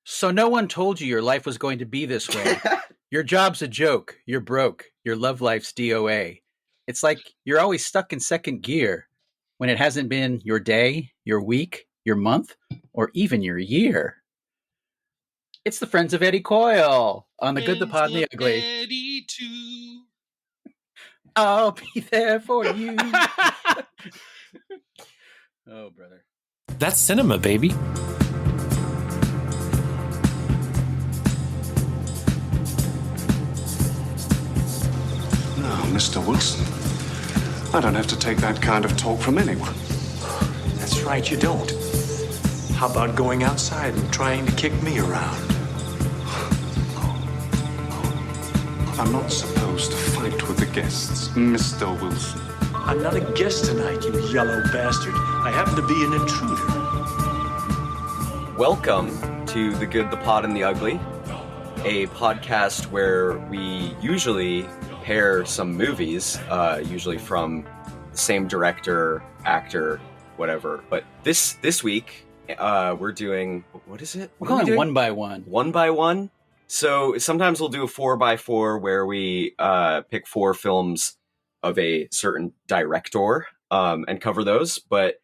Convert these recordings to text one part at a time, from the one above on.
So no one told you your life was going to be this way. Your job's a joke. You're broke. Your love life's DOA. It's like you're always stuck in second gear when it hasn't been your day, your week, your month, or even your year. It's the Friends of Eddie Coyle on the Good, the Pod, and the Ugly. Eddie too. I'll be there for you. Oh, brother. That's cinema, baby. No, Mr. Wilson. I don't have to take that kind of talk from anyone. That's right, you don't. How about going outside and trying to kick me around? I'm not supposed to fight with the guests, Mr. Wilson. I'm not a guest tonight, you yellow bastard. I happen to be an intruder. Welcome to The Good, the Pod, and the Ugly, a podcast where we usually pair some movies, usually from the same director, actor, whatever. But this week, we're doing, what is it? We're going one by one. One by one? So sometimes we'll do a 4x4 where we pick 4 films of a certain director and cover those. But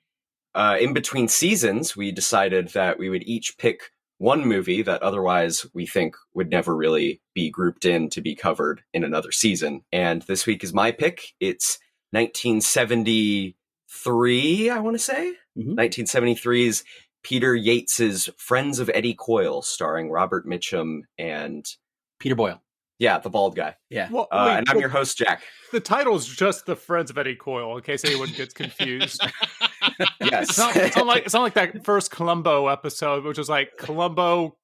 in between seasons, we decided that we would each pick one movie that otherwise we think would never really be grouped in to be covered in another season. And this week is my pick. It's 1973, I want to say. 1973's Peter Yates's Friends of Eddie Coyle, starring Robert Mitchum and Peter Boyle. Yeah, the bald guy. Yeah. Well, and I'm your host, Jack. The title's just The Friends of Eddie Coyle, in case anyone gets confused. Yes. It's not like that first Columbo episode, which was like Columbo,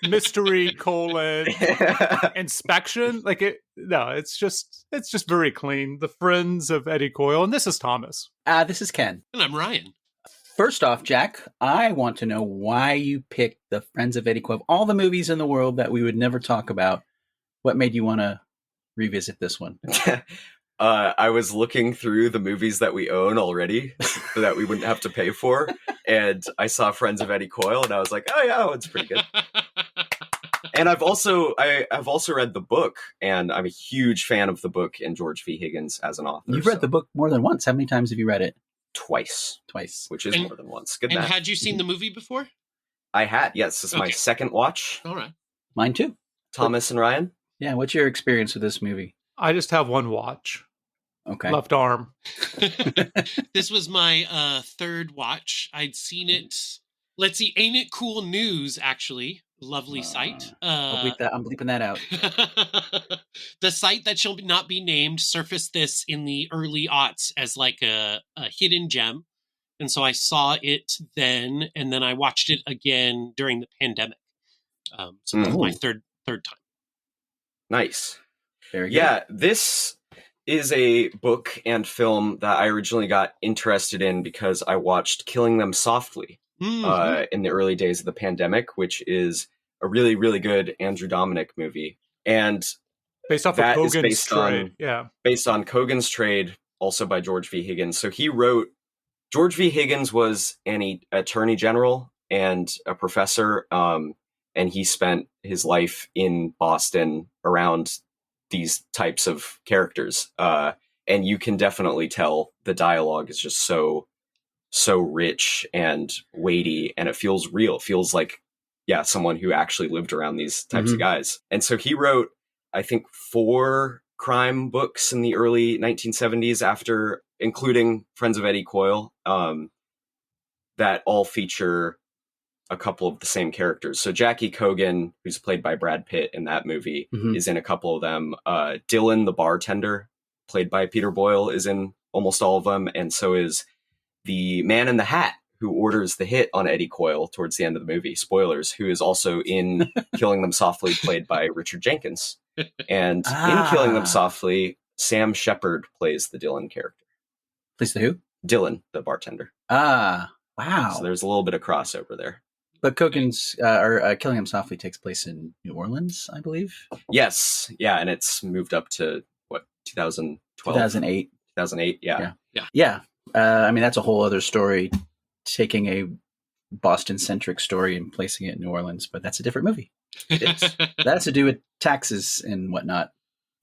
mystery, inspection. It's just very clean. The Friends of Eddie Coyle. And this is Thomas. This is Ken. And I'm Ryan. First off, Jack, I want to know why you picked the Friends of Eddie Coyle. Of all the movies in the world that we would never talk about, what made you want to revisit this one? I was looking through the movies that we own already so that we wouldn't have to pay for. And I saw Friends of Eddie Coyle and I was like, oh yeah, it's pretty good. And I've also read the book, and I'm a huge fan of the book and George V. Higgins as an author. You've read the book more than once. How many times have you read it? Twice, which is more than once. Good. And math. had you seen the movie before? I had. Yes, this is my second watch. All right. Mine too. Thomas and Ryan. Yeah. What's your experience with this movie? I just have one watch. Okay. Left arm. This was my third watch. I'd seen it. Let's see. Ain't It Cool News, actually. Lovely site. I'm bleeping that out. The site that shall not be named surfaced this in the early aughts as like a hidden gem. And so I saw it then, and then I watched it again during the pandemic. So that was my third time. Nice. Very good. Yeah, this is a book and film that I originally got interested in because I watched Killing Them Softly in the early days of the pandemic, which is a really, really good Andrew Dominik movie. And based off that of is Kogan's based on trade. Yeah. Based on Kogan's Trade, also by George V. Higgins. So George V. Higgins was an attorney general and a professor, and he spent his life in Boston around these types of characters. And you can definitely tell the dialogue is just so rich and weighty, and it feels real. It feels like, someone who actually lived around these types of guys. And so he wrote, I think, 4 crime books in the early 1970s after, including Friends of Eddie Coyle, that all feature a couple of the same characters. So Jackie Cogan, who's played by Brad Pitt in that movie, is in a couple of them. Dylan, the bartender, played by Peter Boyle, is in almost all of them. And so is the man in the hat who orders the hit on Eddie Coyle towards the end of the movie. Spoilers, who is also in Killing Them Softly, played by Richard Jenkins. And in Killing Them Softly, Sam Shepard plays the Dylan character. Plays the who? Dylan, the bartender. Ah, wow. So there's a little bit of crossover there. But Kogan's Killing Him Softly takes place in New Orleans, I believe. Yes, yeah, and it's moved up to 2012, 2008, yeah. I mean, that's a whole other story. Taking a Boston-centric story and placing it in New Orleans, but that's a different movie. It is. That has to do with taxes and whatnot.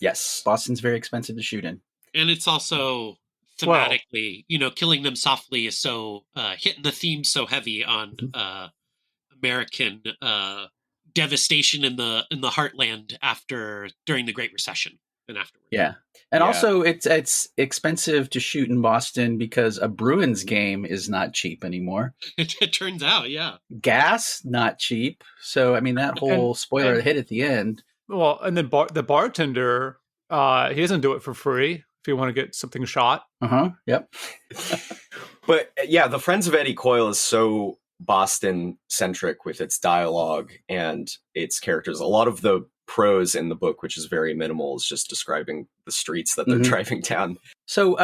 Yes. Boston's very expensive to shoot in. And it's also thematically, Killing Them Softly is so hitting the theme so heavy on American devastation in the heartland during the Great Recession and afterwards. Yeah. And also it's expensive to shoot in Boston because a Bruins game is not cheap anymore. It turns out, yeah. Gas, not cheap. So, I mean, that whole spoiler hit at the end. Well, and then the bartender, he doesn't do it for free if you want to get something shot. Yep. But yeah, the Friends of Eddie Coyle is so Boston-centric with its dialogue and its characters. A lot of the prose in the book, which is very minimal, is just describing the streets that they're driving down. So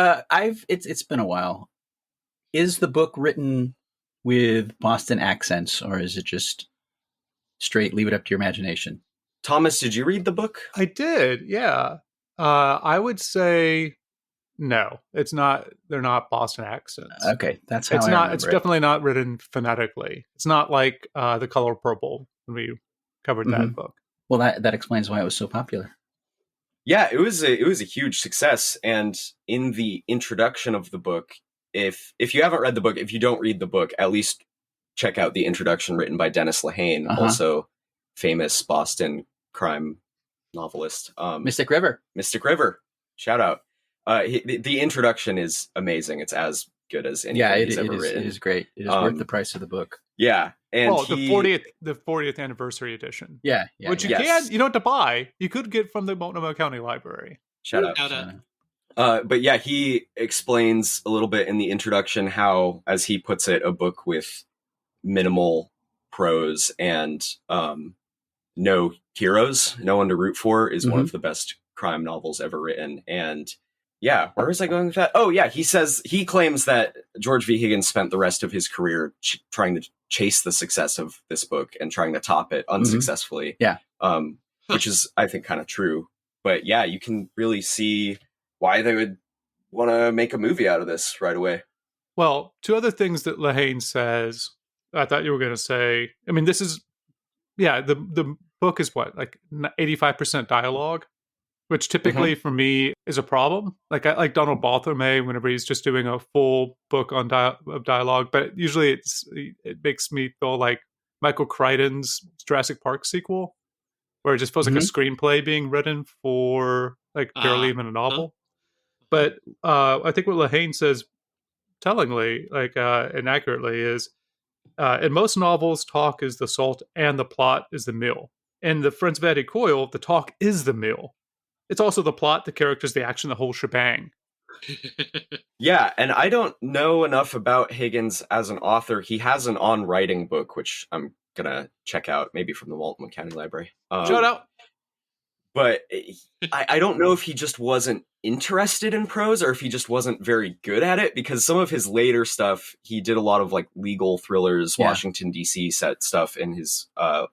it's been a while. Is the book written with Boston accents, or is it just straight leave it up to your imagination? Thomas, did you read the book? I did, yeah. I would say no. It's not. They're not Boston accents. Okay, that's how it's I not. remember It's it. definitely not written phonetically. It's not like The Color Purple when we covered that book. Well, that explains why it was so popular. Yeah, it was a huge success. And in the introduction of the book, if you haven't read the book, if you don't read the book, at least check out the introduction written by Dennis Lehane, also famous Boston crime novelist. Mystic River. Mystic River. Shout out. The introduction is amazing. It's as good as anything he's ever written. It is great. It is worth the price of the book. Yeah. And the 40th anniversary edition. Yeah. Which you don't have to buy. You could get from the Multnomah County Library. Shout out. But yeah, he explains a little bit in the introduction how, as he puts it, a book with minimal prose and no heroes, no one to root for, is one of the best crime novels ever written. And yeah, where was I going with that? Oh yeah, he claims that George V. Higgins spent the rest of his career trying to chase the success of this book and trying to top it unsuccessfully. Yeah. Which is, I think, kind of true. But yeah, you can really see why they would want to make a movie out of this right away. Well, two other things that Lehane says, I thought you were going to say. I mean, this is, the book is what, like 85% dialogue, which typically for me is a problem. Like I like Donald Barthelme whenever he's just doing a full book on of dialogue, but usually it makes me feel like Michael Crichton's Jurassic Park sequel, where it just feels like a screenplay being written for like barely even a novel. But I think what Lehane says tellingly, and accurately, is in most novels, talk is the salt and the plot is the meal. In the Friends of Eddie Coyle, the talk is the meal. It's also the plot, the characters, the action, the whole shebang. Yeah, and I don't know enough about Higgins as an author. He has an on writing book, which I'm going to check out, maybe from the Multnomah County Library. Shout out! But I don't know if he just wasn't interested in prose or if he just wasn't very good at it, because some of his later stuff, he did a lot of like legal thrillers, Washington, D.C. set stuff in his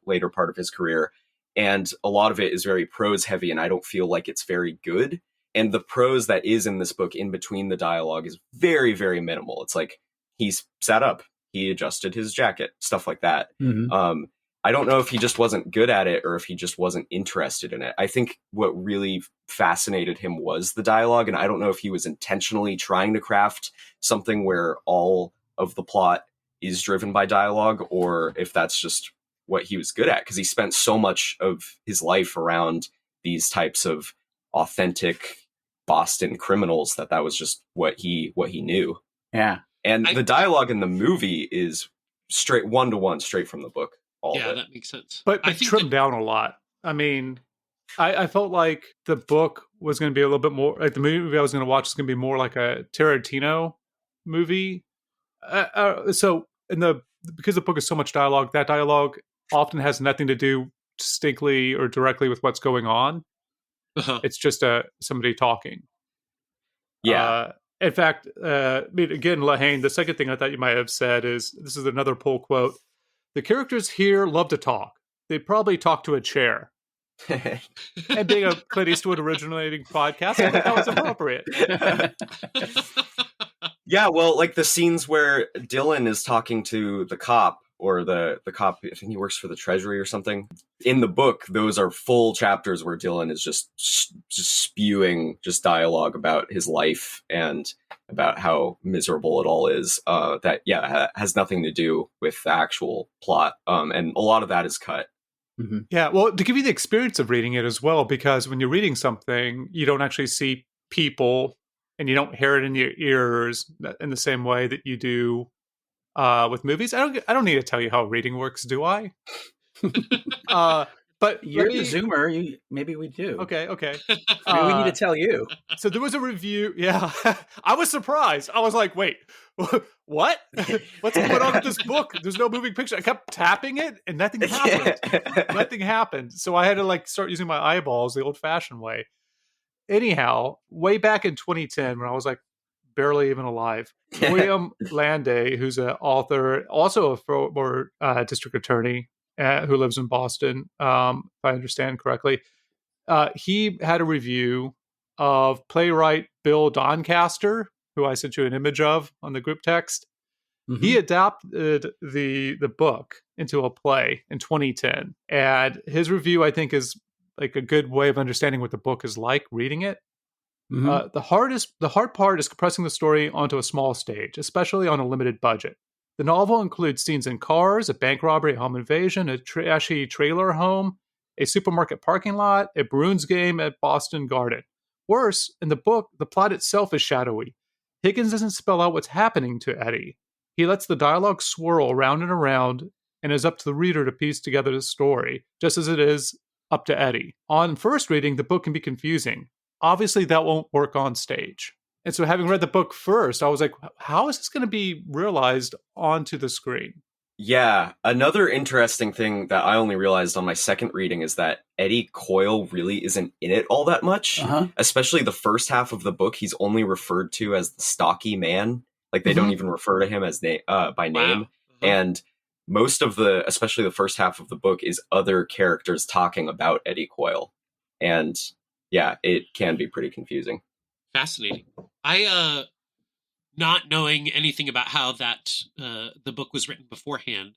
later part of his career. And a lot of it is very prose heavy, and I don't feel like it's very good. And the prose that is in this book in between the dialogue is very, very minimal. It's like he's sat up, he adjusted his jacket, stuff like that. I don't know if he just wasn't good at it or if he just wasn't interested in it. I think what really fascinated him was the dialogue, and I don't know if he was intentionally trying to craft something where all of the plot is driven by dialogue, or if that's just what he was good at, because he spent so much of his life around these types of authentic Boston criminals that was just what he knew. Yeah. And the dialogue in the movie is straight 1-to-1 straight from the book. That makes sense. But trimmed down a lot. I mean, I felt like the book was going to be a little bit more, like the movie I was going to watch is going to be more like a Tarantino movie. So because the book is so much dialogue, that dialogue often has nothing to do distinctly or directly with what's going on. It's just somebody talking. Yeah. In fact, again, Lehane, the second thing I thought you might have said is, this is another pull quote, "The characters here love to talk. They'd probably talk to a chair." And being a Clint Eastwood originating podcast, I thought that was appropriate. Yeah, well, like the scenes where Dylan is talking to the cop, or the cop, I think he works for the Treasury or something. In the book, those are full chapters where Dylan is just spewing just dialogue about his life and about how miserable it all is. That has nothing to do with the actual plot, and a lot of that is cut. Mm-hmm. Yeah, well, to give you the experience of reading it as well, because when you're reading something, you don't actually see people and you don't hear it in your ears in the same way that you do with movies. I don't need to tell you how reading works, do I? But You're the Zoomer. Maybe we do. Okay. Maybe we need to tell you. So there was a review. Yeah, I was surprised. I was like, wait, what? What's going on with this book? There's no moving picture. I kept tapping it and nothing happened. Nothing happened. So I had to like start using my eyeballs the old-fashioned way. Anyhow, way back in 2010, when I was like barely even alive, William Landay, who's an author, also a former district attorney who lives in Boston, if I understand correctly, he had a review of playwright Bill Doncaster, who I sent you an image of on the group text. Mm-hmm. He adapted the book into a play in 2010, and his review, I think, is like a good way of understanding what the book is like reading it. Mm-hmm. The hard part is compressing the story onto a small stage, especially on a limited budget. The novel includes scenes in cars, a bank robbery, a home invasion, a trashy trailer home, a supermarket parking lot, a Bruins game at Boston Garden. Worse, in the book, the plot itself is shadowy. Higgins doesn't spell out what's happening to Eddie. He lets the dialogue swirl round and around, and is up to the reader to piece together the story, just as it is up to Eddie. On first reading, the book can be confusing. Obviously, that won't work on stage. And so having read the book first, I was like, how is this going to be realized onto the screen? Yeah, another interesting thing that I only realized on my second reading is that Eddie Coyle really isn't in it all that much. Especially the first half of the book, he's only referred to as the stocky man. Like they don't even refer to him as by name. And most of especially the first half of the book, is other characters talking about Eddie Coyle. And yeah, it can be pretty confusing. Fascinating. I not knowing anything about how that the book was written beforehand,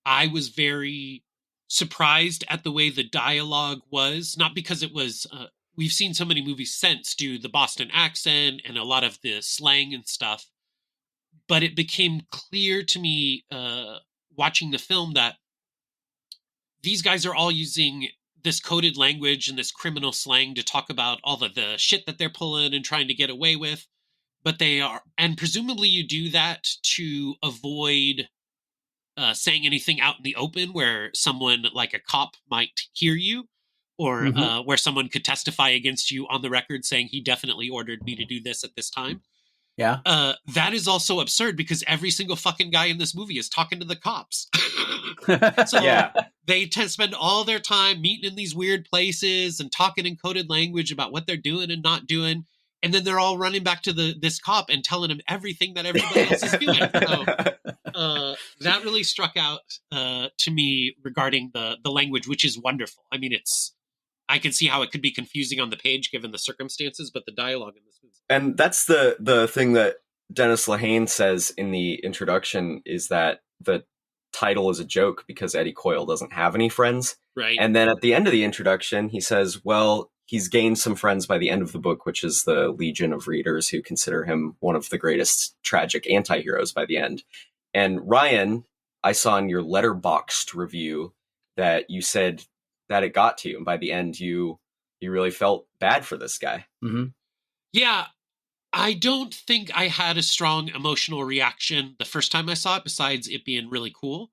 I was very surprised at the way the dialogue was. Not because it was we've seen so many movies since do the Boston accent and a lot of the slang and stuff, but it became clear to me watching the film that these guys are all using this coded language and this criminal slang to talk about all of the shit that they're pulling and trying to get away with. But they are, and presumably you do that to avoid saying anything out in the open where someone like a cop might hear you, or where someone could testify against you on the record saying he definitely ordered me to do this at this time. Yeah. That is also absurd because every single fucking guy in this movie is talking to the cops. So they spend all their time meeting in these weird places and talking in coded language about what they're doing and not doing. And then they're all running back to this cop and telling him everything that everybody else is doing. So that really struck out to me regarding the language, which is wonderful. I mean, I can see how it could be confusing on the page given the circumstances, but the dialogue in this movie. And that's the thing that Dennis Lehane says in the introduction, is that the title is a joke because Eddie Coyle doesn't have any friends. Right. And then at the end of the introduction, he says, well, he's gained some friends by the end of the book, which is the legion of readers who consider him one of the greatest tragic anti-heroes by the end. And Ryan, I saw in your Letterboxd review that you said that it got to you, and by the end you really felt bad for this guy. Mm-hmm. Yeah, I don't think I had a strong emotional reaction the first time I saw it, besides it being really cool.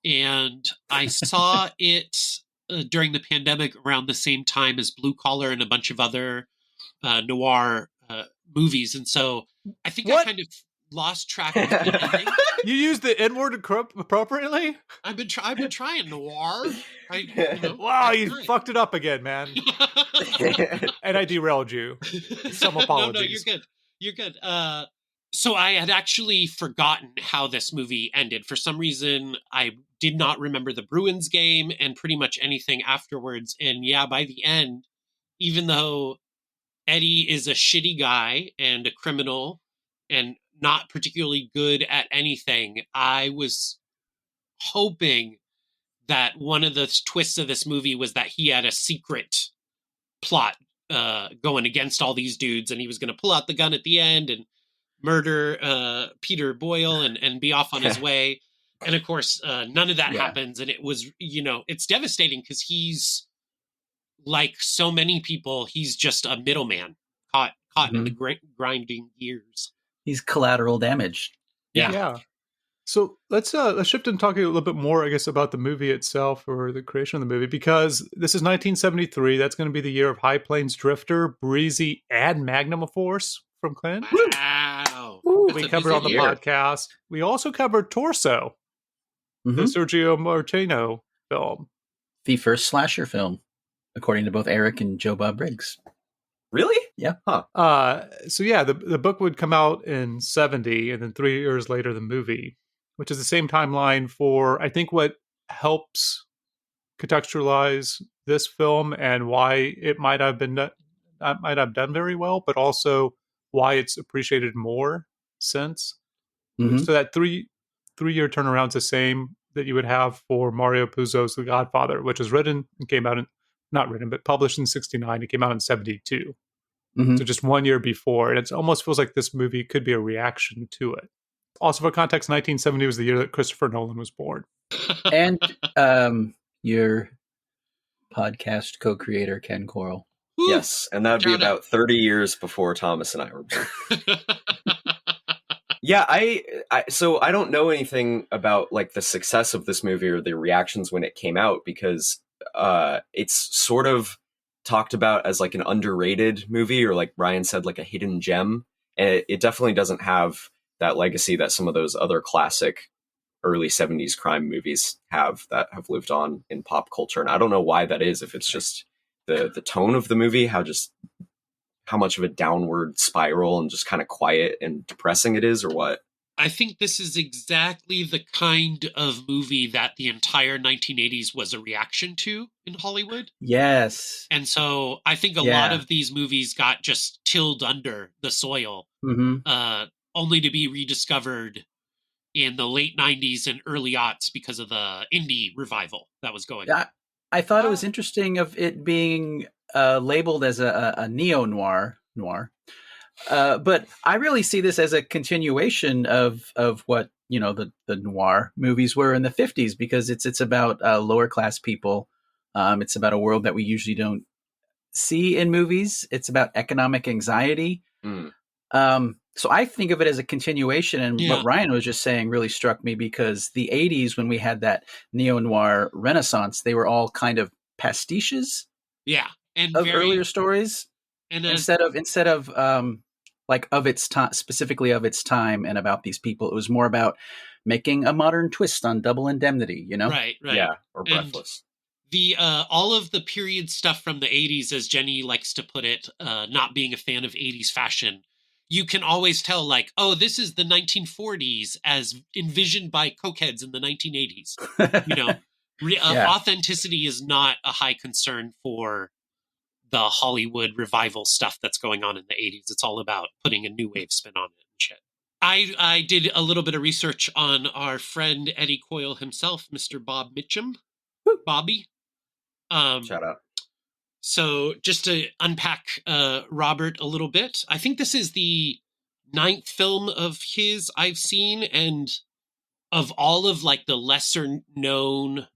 And I saw it during the pandemic around the same time as Blue Collar and a bunch of other noir movies. And so I think I kind of lost track of the ending. You used the N-word appropriately? I've been trying noir. Wow, you fucked it up again, man. And I derailed you. Some apologies. No, you're good. So I had actually forgotten how this movie ended. For some reason, I did not remember the Bruins game and pretty much anything afterwards. And yeah, by the end, even though Eddie is a shitty guy and a criminal and not particularly good at anything, I was hoping that one of the twists of this movie was that he had a secret plot going against all these dudes, and he was going to pull out the gun at the end and murder Peter Boyle and be off on his way. And of course, none of that happens. And it was, it's devastating because he's like so many people, he's just a middleman caught in the grinding gears. He's collateral damage. Yeah. So let's shift and talk a little bit more, I guess, about the movie itself or the creation of the movie, because this is 1973. That's going to be the year of High Plains Drifter, Breezy, and Magnum Force from Clint. Wow. We covered on the podcast. We also covered Torso, the Sergio Martino film. The first slasher film, according to both Eric and Joe Bob Briggs. Really? Yeah. Huh. So yeah, the book would come out in 70, and then 3 years later, the movie, which is the same timeline for, I think, what helps contextualize this film and why it might have done very well, but also why it's appreciated more since. So that three-year turnaround's the same that you would have for Mario Puzo's The Godfather, which was written and came out but published in 69. It came out in 72. So just 1 year before. And it almost feels like this movie could be a reaction to it. Also, for context, 1970 was the year that Christopher Nolan was born. And your podcast co-creator, Ken Krull. Yes, and that would be about 30 years before Thomas and I were born. Yeah, so I don't know anything about like the success of this movie or the reactions when it came out, because it's sort of talked about as like an underrated movie, or like Ryan said, like a hidden gem. And it definitely doesn't have that legacy that some of those other classic early 70s crime movies have that have lived on in pop culture. And I don't know why that is, if it's just the tone of the movie, how much of a downward spiral and just kind of quiet and depressing it is, or what. I think this is exactly the kind of movie that the entire 1980s was a reaction to in Hollywood. Yes. And so I think a lot of these movies got just tilled under the soil, only to be rediscovered in the late 90s and early aughts because of the indie revival that was going on. I thought it was interesting of it being labeled as a neo-noir. But I really see this as a continuation of what, the noir movies were in the 50s, because it's about lower class people. It's about a world that we usually don't see in movies. It's about economic anxiety. So I think of it as a continuation. And what Ryan was just saying really struck me, because the 80s, when we had that neo-noir renaissance, they were all kind of pastiches and of earlier stories. And instead of like of its time, specifically of its time, and about these people, it was more about making a modern twist on Double Indemnity, Right. Yeah, or Breathless. The all of the period stuff from the 80s, as Jenny likes to put it, not being a fan of 80s fashion, you can always tell, like, oh, this is the 1940s as envisioned by cokeheads in the 1980s. Authenticity is not a high concern for the Hollywood revival stuff that's going on in the 80s. It's all about putting a new wave spin on it and shit. I did a little bit of research on our friend Eddie Coyle himself, Mr. Bob Mitchum. Bobby. Shout out. So just to unpack Robert a little bit, I think this is the 9th film of his I've seen, and of all of like the lesser known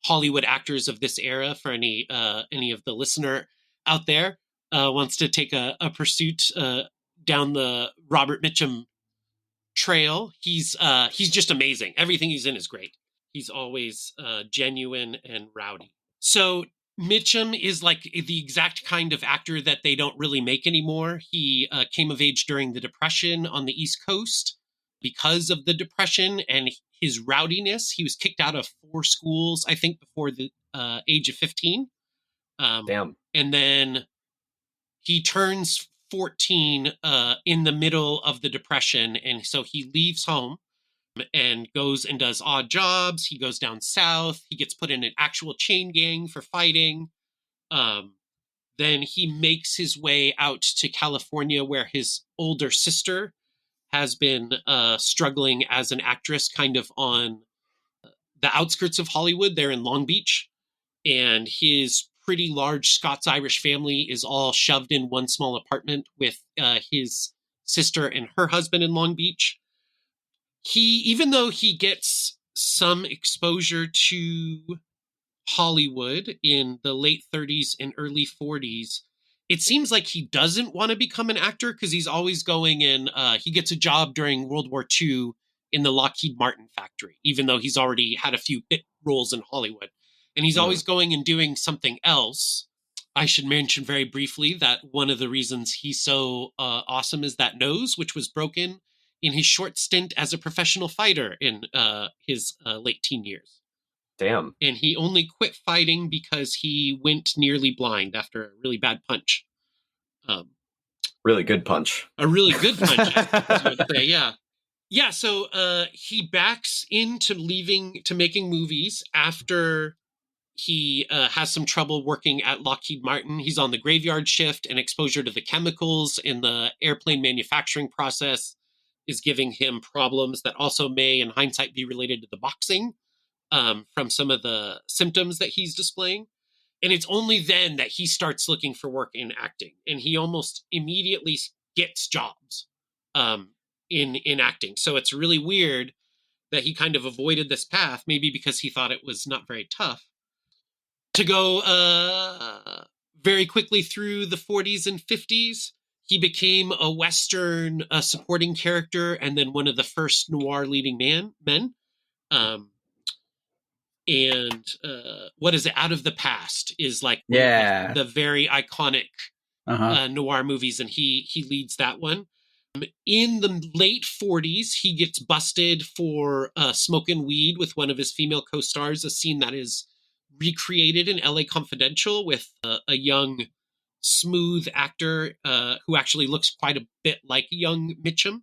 Hollywood actors of this era, for any of the listener out there wants to take a pursuit down the Robert Mitchum trail, he's just amazing. Everything he's in is great. He's always genuine and rowdy. So Mitchum is like the exact kind of actor that they don't really make anymore. He came of age during the Depression on the East Coast. Because of the Depression and his rowdiness, he was kicked out of 4 schools, I think, before the age of 15. Damn. And then he turns 14 in the middle of the Depression. And so he leaves home and goes and does odd jobs. He goes down south. He gets put in an actual chain gang for fighting. Then he makes his way out to California, where his older sister has been struggling as an actress kind of on the outskirts of Hollywood. They're in Long Beach, and his pretty large Scots-Irish family is all shoved in one small apartment with his sister and her husband in Long Beach. Even though he gets some exposure to Hollywood in the late 30s and early 40s, it seems like he doesn't want to become an actor because he's always going in. He gets a job during World War II in the Lockheed Martin factory, even though he's already had a few bit roles in Hollywood. And he's always going and doing something else. I should mention very briefly that one of the reasons he's so awesome is that nose, which was broken in his short stint as a professional fighter in his late teen years. Damn. And he only quit fighting because he went nearly blind after a really bad punch. Really good punch. A really good punch, I would say, yeah. Yeah, so he backs into making movies after he has some trouble working at Lockheed Martin. He's on the graveyard shift, and exposure to the chemicals in the airplane manufacturing process is giving him problems that also may, in hindsight, be related to the boxing from some of the symptoms that he's displaying. And it's only then that he starts looking for work in acting. And he almost immediately gets jobs in acting. So it's really weird that he kind of avoided this path, maybe because he thought it was not very tough. To go very quickly through the 40s and 50s, he became a Western supporting character and then one of the first noir leading men. And what is it? Out of the Past is like the very iconic noir movies, and he leads that one. In the late 40s, he gets busted for smoking weed with one of his female co-stars, a scene that is recreated in LA Confidential with a young, smooth actor who actually looks quite a bit like young Mitchum.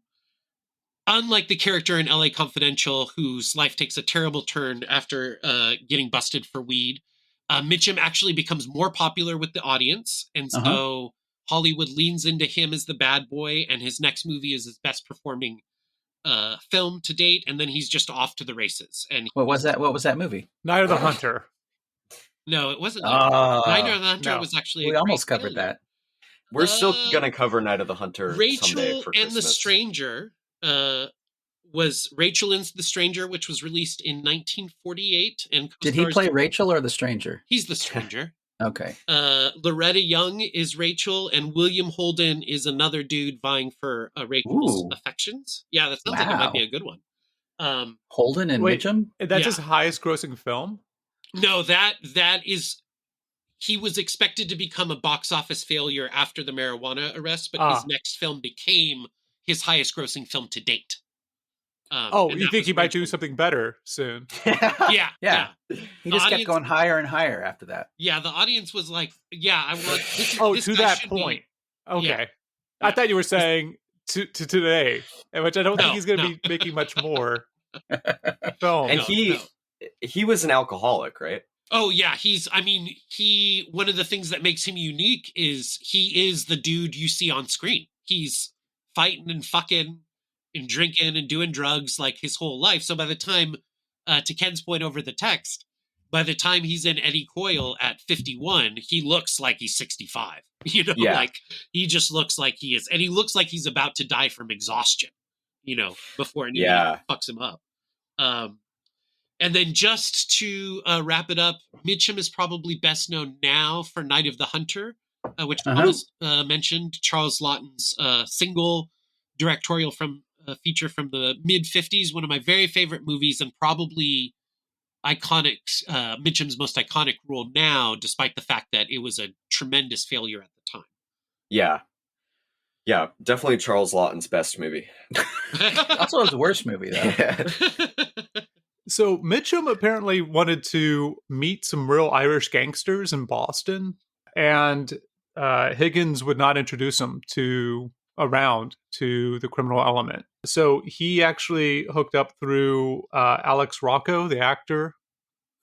Unlike the character in LA Confidential, whose life takes a terrible turn after getting busted for weed, Mitchum actually becomes more popular with the audience. And so Hollywood leans into him as the bad boy, and his next movie is his best performing film to date. And then he's just off to the races. And what was that? What was that movie? Night of the Hunter. No, it wasn't. Night of the Hunter was actually we almost covered that. We're still going to cover Night of the Hunter someday for Christmas. And the Stranger was Rachel in The Stranger, which was released in 1948. And did he play Rachel or the Stranger? He's the Stranger. Okay. Loretta Young is Rachel, and William Holden is another dude vying for Rachel's affections. Yeah, that sounds like it might be a good one. Holden and Mitchum? That's his highest grossing film? No, that is... He was expected to become a box office failure after the marijuana arrest, but his next film became his highest grossing film to date. You think he might do something better soon? Yeah. He just kept going higher and higher after that. Yeah, the audience was like, I want this to that point. Okay. Yeah. I thought you were saying to today, which I don't think he's going to be making much more film. And he was an alcoholic, right? Oh yeah, one of the things that makes him unique is he is the dude you see on screen. He's fighting and fucking and drinking and doing drugs like his whole life. So by the time, to Ken's point over the text, by the time he's in Eddie Coyle at 51, he looks like he's 65. Like he just looks like he is. And he looks like he's about to die from exhaustion, before anything fucks him up. And then just to wrap it up, Mitchum is probably best known now for Night of the Hunter, which Thomas mentioned, Charles Laughton's single directorial feature from the mid-50s, one of my very favorite movies and probably iconic, Mitchum's most iconic role now, despite the fact that it was a tremendous failure at the time. Yeah. Yeah, definitely Charles Laughton's best movie. Also his worst movie, though. Yeah. So Mitchum apparently wanted to meet some real Irish gangsters in Boston, and Higgins would not introduce him to the criminal element. So he actually hooked up through Alex Rocco, the actor.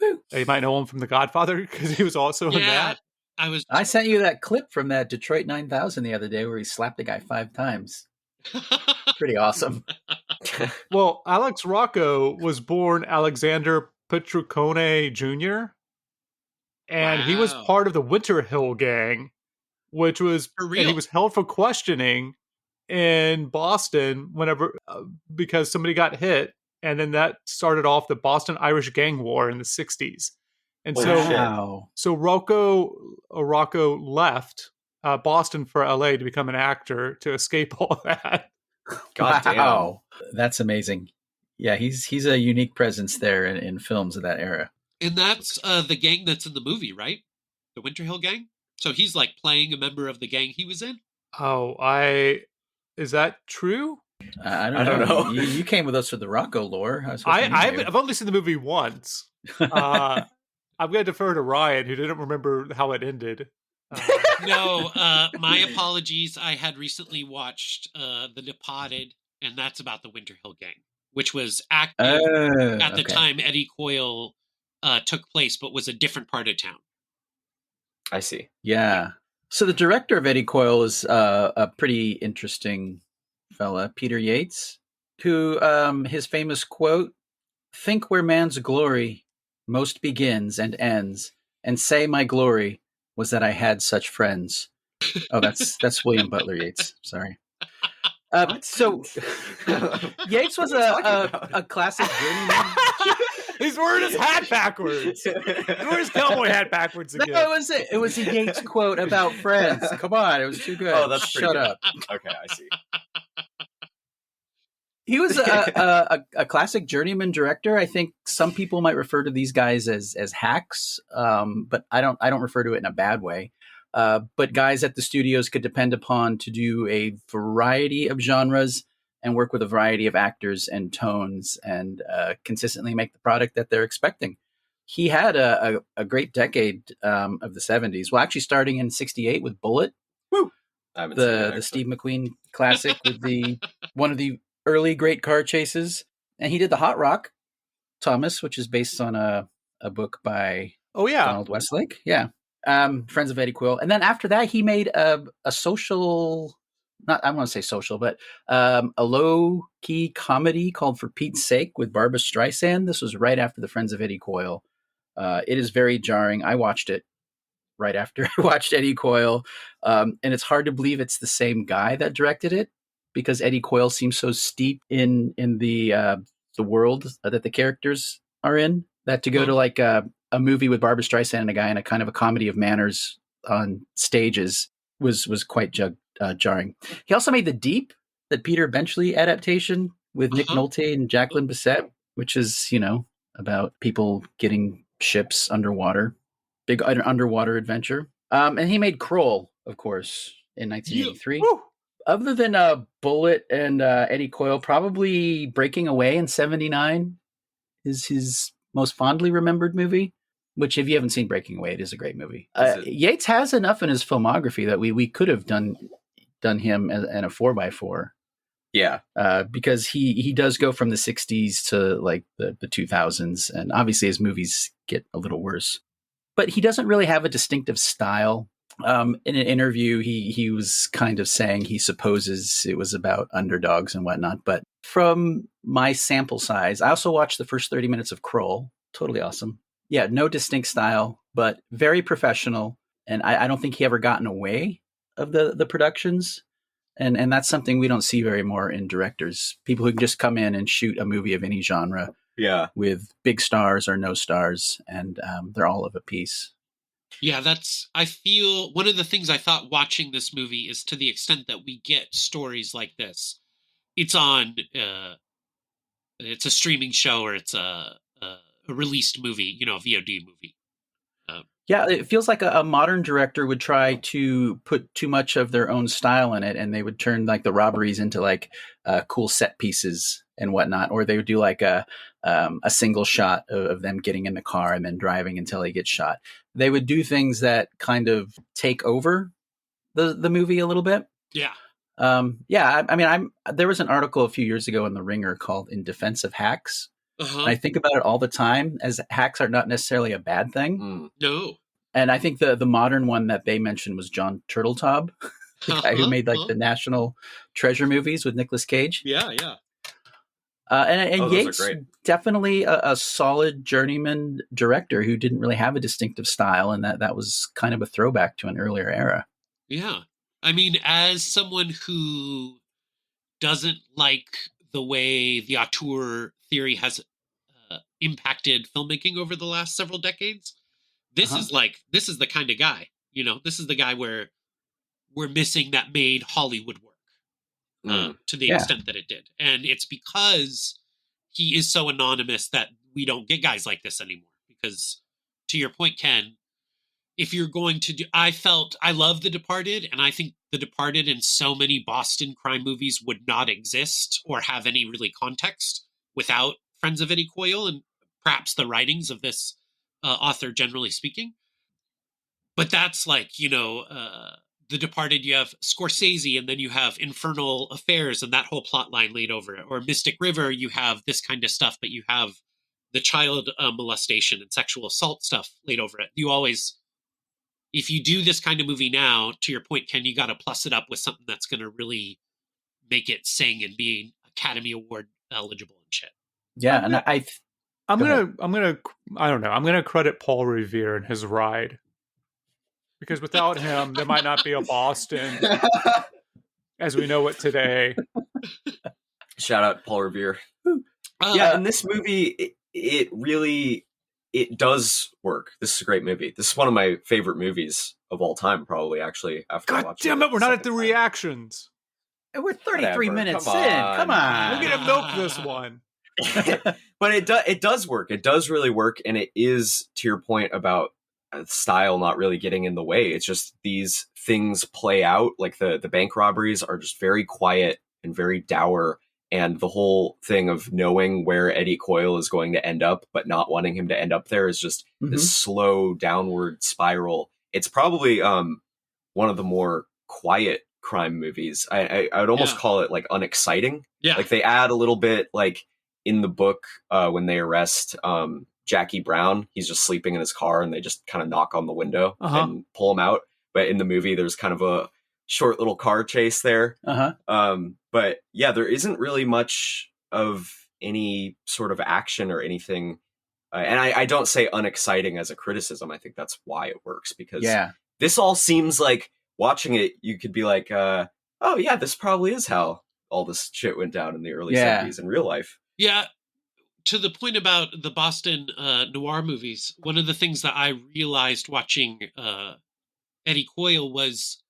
You might know him from The Godfather because he was also in that. I sent you that clip from that Detroit 9000 the other day where he slapped a guy 5 times. Pretty awesome. Well, Alex Rocco was born Alexander Petrucone Jr., and he was Wow. part of the Winter Hill Gang, which was, For and he real? was held for questioning in Boston whenever, because somebody got hit, and then that started off the Boston Irish Gang War in the 60s. And Holy so, shit. Wow. so Rocco left Boston for LA to become an actor to escape all that. God damn. Wow. That's amazing. Yeah, he's a unique presence there in films of that era. And that's the gang that's in the movie, right? The Winter Hill Gang? So he's like playing a member of the gang he was in? Is that true? I I don't don't know. know. You came with us for the Rocco lore. I was hoping you knew. I've only seen the movie once. I'm going to defer to Ryan, who didn't remember how it ended. No, my apologies. I had recently watched The Departed, and that's about the Winter Hill Gang, which was active at the Okay. time Eddie Coyle took place, but was a different part of town. I see. Yeah. So the director of Eddie Coyle is a pretty interesting fella, Peter Yates, who his famous quote, "Think where man's glory most begins and ends, and say my glory was that I had such friends." Oh, that's William Butler Yeats. Sorry. So Yates was a classic journeyman. He's wearing his hat backwards. He's wearing his cowboy hat backwards again. No, it was a Yates quote about friends. Come on, it was too good. Oh, that's pretty Shut good. up. Okay, I see. He was a classic journeyman director. I think some people might refer to these guys as hacks, but I don't refer to it in a bad way. But guys at the studios could depend upon to do a variety of genres and work with a variety of actors and tones and consistently make the product that they're expecting. He had a great decade of the 70s. Well, actually starting in 68 with Bullitt, I haven't seen that, the actually. Steve McQueen classic with the one of the early great car chases. And he did the Hot Rock, Thomas, which is based on a book by Oh, yeah. Donald Westlake. Yeah. Friends of Eddie Coyle. And then after that, he made a social, not I want to say social, but a low key comedy called For Pete's Sake with Barbra Streisand. This was right after the Friends of Eddie Coyle. It is very jarring. I watched it right after I watched Eddie Coyle. And it's hard to believe it's the same guy that directed it because Eddie Coyle seems so steep in the world that the characters are in that to go to like a movie with Barbra Streisand and a guy in a kind of a comedy of manners on stages was quite jarring. He also made The Deep, that Peter Benchley adaptation with Nick Nolte and Jacqueline Bisset, which is, about people getting ships underwater. Big underwater adventure. And he made Krull, of course, in 1983. Woo! Other than Bullitt and Eddie Coyle, probably Breaking Away in 79 is his most fondly remembered movie, which if you haven't seen Breaking Away, it is a great movie. Yates has enough in his filmography that we could have done him in a 4x4. Yeah. Because he does go from the 60s to like the 2000s, and obviously his movies get a little worse. But he doesn't really have a distinctive style. In an interview, he was kind of saying he supposes it was about underdogs and whatnot. But from my sample size, I also watched the first 30 minutes of Krull. Totally awesome. Yeah, no distinct style, but very professional. And I don't think he ever got in the way of the productions. And that's something we don't see very more in directors. People who can just come in and shoot a movie of any genre. Yeah. With big stars or no stars, and they're all of a piece. Yeah, I feel one of the things I thought watching this movie is to the extent that we get stories like this, it's on, it's a streaming show or it's a released movie, a VOD movie. Yeah, it feels like a modern director would try to put too much of their own style in it, and they would turn like the robberies into like cool set pieces and whatnot, or they would do like a single shot of them getting in the car and then driving until he gets shot. They would do things that kind of take over the movie a little bit. Yeah. There was an article a few years ago in The Ringer called "In Defense of Hacks." I think about it all the time, as hacks are not necessarily a bad thing. No. And I think the modern one that they mentioned was John Turteltaub, the guy who made like the National Treasure movies with Nicolas Cage. Yeah. And those are Yates, great. definitely a solid journeyman director who didn't really have a distinctive style, and that was kind of a throwback to an earlier era. Yeah. I mean, as someone who doesn't like the way the auteur theory has impacted filmmaking over the last several decades, this is the kind of guy, this is the guy where we're missing that made Hollywood work to the extent that it did. And it's because he is so anonymous that we don't get guys like this anymore. Because to your point, Ken, if you're going to do, I love The Departed, and I think The Departed and so many Boston crime movies would not exist or have any really context without Friends of Eddie Coyle and perhaps the writings of this author, generally speaking. But that's like, The Departed, you have Scorsese, and then you have Infernal Affairs and that whole plot line laid over it. Or Mystic River, you have this kind of stuff, but you have the child molestation and sexual assault stuff laid over it. You always, if you do this kind of movie now, to your point, Ken, you got to plus it up with something that's going to really make it sing and be Academy Award eligible and shit. Yeah, I'm gonna credit Paul Revere and his ride. Because without him, there might not be a Boston as we know it today. Shout out Paul Revere. In this movie, it does work. This is a great movie. This is one of my favorite movies of all time, probably, actually. After God watching damn it, we're not at the second time. reactions. And we're 33 Whatever. minutes Come in. on. Come on. We're gonna milk this one. But it does work. It does really work, and it is, to your point about style not really getting in the way. It's just these things play out. Like the bank robberies are just very quiet and very dour, and the whole thing of knowing where Eddie Coyle is going to end up but not wanting him to end up there is just this slow downward spiral. It's probably one of the more quiet crime movies. I would almost call it like unexciting. Like they add a little bit, like in the book when they arrest Jackie Brown, he's just sleeping in his car and they just kind of knock on the window and pull him out. But in the movie, there's kind of a short little car chase there. But yeah, there isn't really much of any sort of action or anything. And I don't say unexciting as a criticism. I think that's why it works, because this all seems like, watching it, you could be like, oh yeah, this probably is how all this shit went down in the early 70s in real life. Yeah. To the point about the Boston noir movies, one of the things that I realized watching Eddie Coyle was,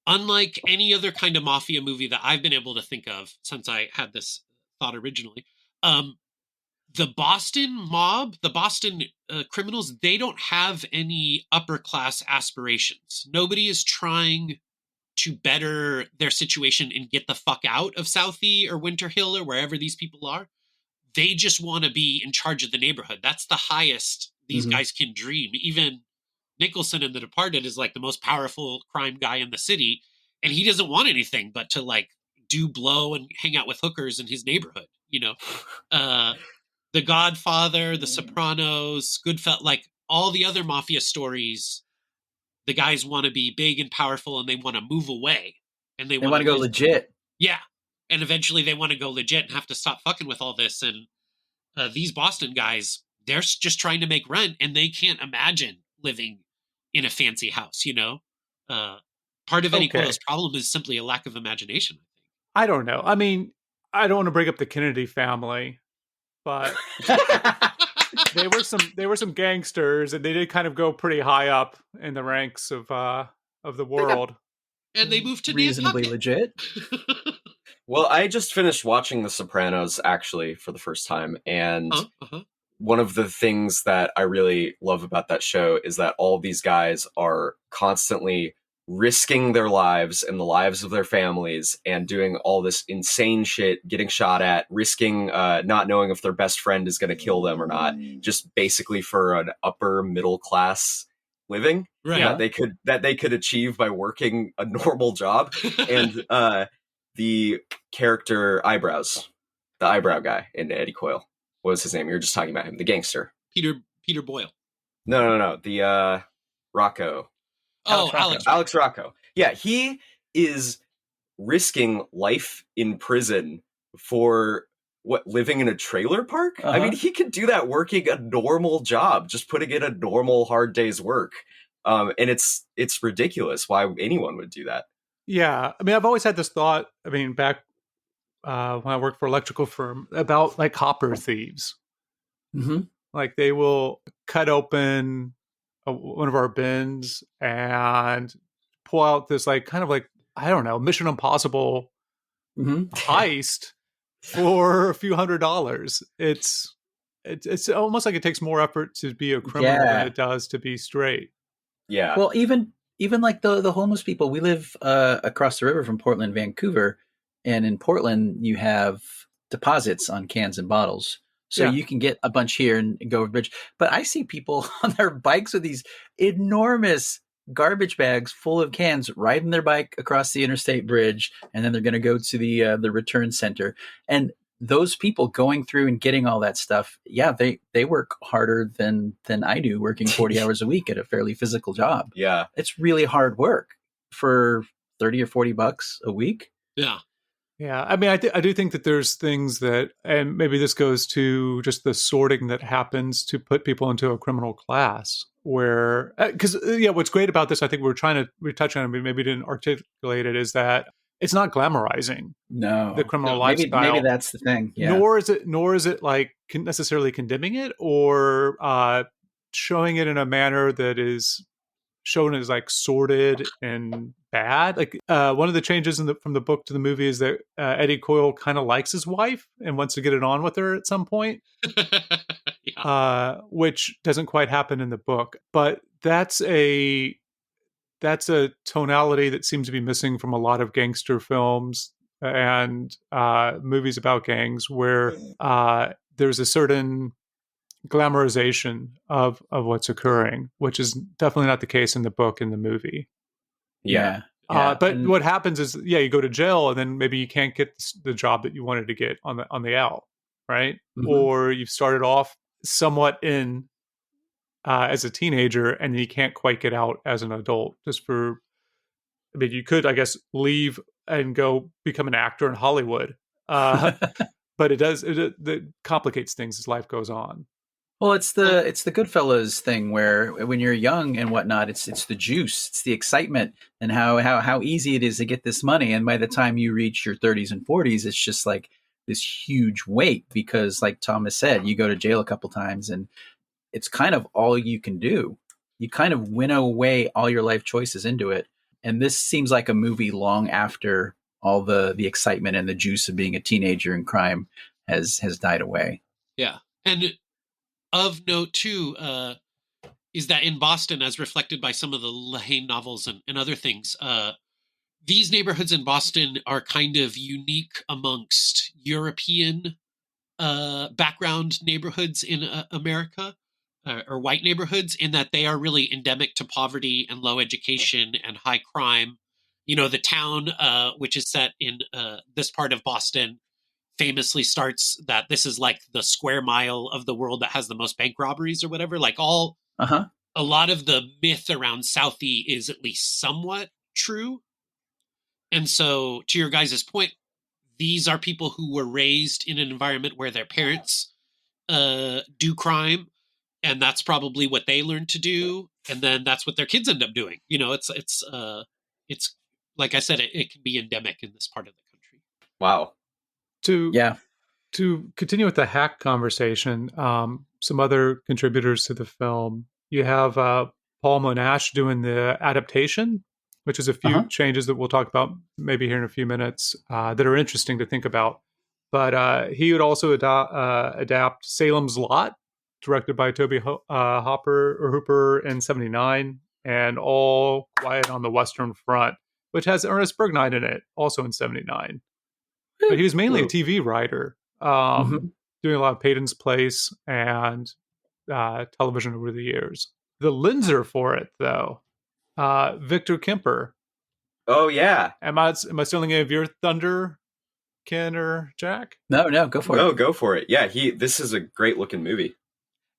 unlike any other kind of mafia movie that I've been able to think of since I had this thought originally, the Boston mob, the Boston criminals, they don't have any upper class aspirations. Nobody is trying to better their situation and get the fuck out of Southie or Winter Hill or wherever these people are. They just want to be in charge of the neighborhood. That's the highest these guys can dream. Even Nicholson in The Departed is like the most powerful crime guy in the city, and he doesn't want anything but to like do blow and hang out with hookers in his neighborhood, The Godfather, The Sopranos, Goodfellas, like all the other mafia stories, the guys want to be big and powerful and they want to move away. And they want to go legit. Yeah. And eventually they want to go legit and have to stop fucking with all this. And these Boston guys, they're just trying to make rent and they can't imagine living in a fancy house, Part of Eddie Coyle's problem is simply a lack of imagination, I think. I don't know. I mean, I don't want to bring up the Kennedy family, but they were some gangsters, and they did kind of go pretty high up in the ranks of the world. And they moved to reasonably Nantucket. legit. Well, I just finished watching The Sopranos actually for the first time, and one of the things that I really love about that show is that all these guys are constantly risking their lives and the lives of their families and doing all this insane shit, getting shot at, risking not knowing if their best friend is going to kill them or not, just basically for an upper middle class living that they could achieve by working a normal job. And the character Eyebrows, the eyebrow guy in Eddie Coyle, what was his name? You were just talking about him, the gangster. Peter Boyle. No. The Rocco. Oh, Alex Rocco. Yeah, he is risking life in prison for living in a trailer park? I mean, he could do that working a normal job, just putting in a normal hard day's work. And it's ridiculous why anyone would do that. Yeah. I mean, I've always had this thought, I mean, back when I worked for an electrical firm, about like copper thieves. Mm-hmm. Like they will cut open one of our bins and pull out this like kind of like, I don't know, Mission Impossible heist for a few $100s. It's almost like it takes more effort to be a criminal than it does to be straight. Yeah. Well, even like the homeless people. We live across the river from Portland, Vancouver, and in Portland you have deposits on cans and bottles. So you can get a bunch here and go over the bridge. But I see people on their bikes with these enormous garbage bags full of cans riding their bike across the interstate bridge, and then they're going to go to the return center. And those people going through and getting all that stuff, they work harder than I do, working 40 hours a week at a fairly physical job. Yeah. It's really hard work for $30 or $40 a week. Yeah. Yeah, I mean, I do think that there's things that, and maybe this goes to just the sorting that happens to put people into a criminal class. Where, because what's great about this, I think we touch on it, but maybe didn't articulate it, is that it's not glamorizing the criminal lifestyle. Maybe that's the thing. Yeah. Nor is it like necessarily condemning it or showing it in a manner that is shown as like sordid and bad. Like one of the changes from the book to the movie is that Eddie Coyle kind of likes his wife and wants to get it on with her at some point, which doesn't quite happen in the book. But that's a tonality that seems to be missing from a lot of gangster films and movies about gangs, where there's a certain glamorization of what's occurring, which is definitely not the case in the book and the movie. Yeah. But what happens is, you go to jail and then maybe you can't get the job that you wanted to get on the out, right? Mm-hmm. Or you've started off somewhat in as a teenager and you can't quite get out as an adult. You could, I guess, leave and go become an actor in Hollywood. But it complicates things as life goes on. Well, it's the Goodfellas thing where when you're young and whatnot, it's the juice, it's the excitement, and how easy it is to get this money. And by the time you reach your 30s and 40s, it's just like this huge weight because, like Thomas said, you go to jail a couple times, and it's kind of all you can do. You kind of winnow away all your life choices into it. And this seems like a movie long after all the excitement and the juice of being a teenager in crime has died away. Yeah, and of note, too, is that in Boston, as reflected by some of the Lehane novels and other things, these neighborhoods in Boston are kind of unique amongst European background neighborhoods in America, or white neighborhoods, in that they are really endemic to poverty and low education and high crime. The town, which is set in this part of Boston, famously starts that this is like the square mile of the world that has the most bank robberies or whatever. Like a lot of the myth around Southie is at least somewhat true. And so, to your guys' point, these are people who were raised in an environment where their parents do crime, and that's probably what they learned to do, and then that's what their kids end up doing. It's like I said, it can be endemic in this part of the country. Wow. To continue with the hack conversation, some other contributors to the film, you have Paul Monash doing the adaptation, which is a few changes that we'll talk about maybe here in a few minutes that are interesting to think about. But he would also adapt Salem's Lot, directed by Toby Hooper in 1979, and All Quiet on the Western Front, which has Ernest Borgnine in it, also in 1979. But he was mainly a TV writer, doing a lot of Peyton's Place and television over the years. The Linzer for it, though, Victor Kemper. Oh, yeah. Am I stealing any of your thunder, Ken or Jack? No, go for it. No, go for it. Yeah, this is a great looking movie.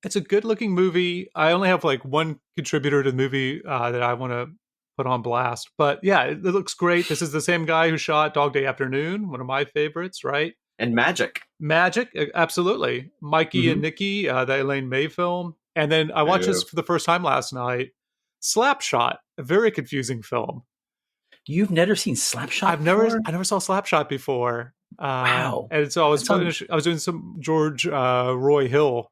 It's a good looking movie. I only have like one contributor to the movie that I want to put on blast. But yeah, it looks great. This is the same guy who shot Dog Day Afternoon, one of my favorites, right? And Magic. Magic, absolutely. Mikey and Nikki, the Elaine May film. And then I watched this for the first time last night. Slapshot, a very confusing film. You've never seen Slapshot? I never saw Slapshot before. Wow. And so I was doing some George Roy Hill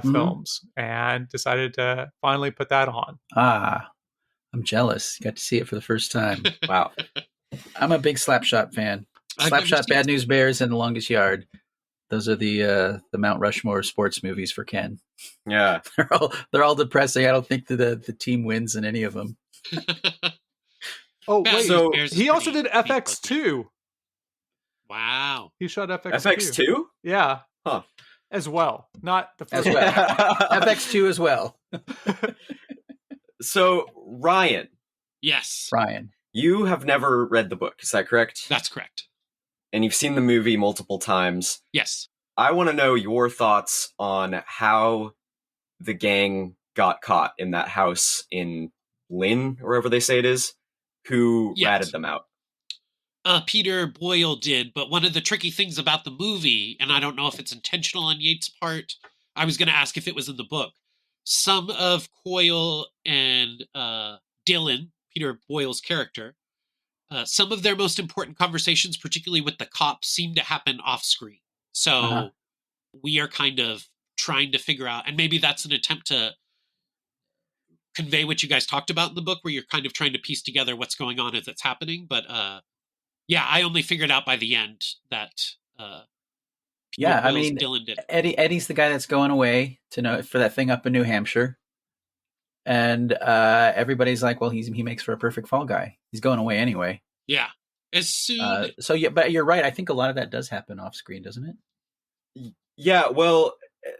films and decided to finally put that on. Ah, I'm jealous. Got to see it for the first time. Wow. I'm a big Slapshot fan. Slapshot, Bad News Bears, and The Longest Yard. Those are the Mount Rushmore sports movies for Ken. Yeah. They're all depressing. I don't think the team wins in any of them. Oh, Bad wait. News So Bears is He also pretty did FX2. Wow. He shot FX2. FX2? Yeah. Huh. As well. Not the As first well. one. FX2 as well. So, Ryan, Yes, Ryan. you have never read the book, is that correct? that's correct. And you've seen the movie multiple times. Yes. I want to know your thoughts on how the gang got caught in that house in Lynn, or wherever they say it is, who Yes. ratted them out. Peter Boyle did, but one of the tricky things about the movie, and I don't know if it's intentional on Yates' part, I was going to ask if it was in the book. Some of Coyle and Dylan, Peter Boyle's character, some of their most important conversations, particularly with the cops, seem to happen off screen. So we are kind of trying to figure out, and maybe that's an attempt to convey what you guys talked about in the book, where you're kind of trying to piece together what's going on as it's happening. But yeah, I only figured out by the end that Peter Yeah, I Boyle's mean, Dylan did. Eddie's the guy that's going away for that thing up in New Hampshire. And everybody's like, well, he makes for a perfect fall guy. He's going away anyway. Yeah. As soon So yeah, but you're right. I think a lot of that does happen off screen, doesn't it? Yeah, well,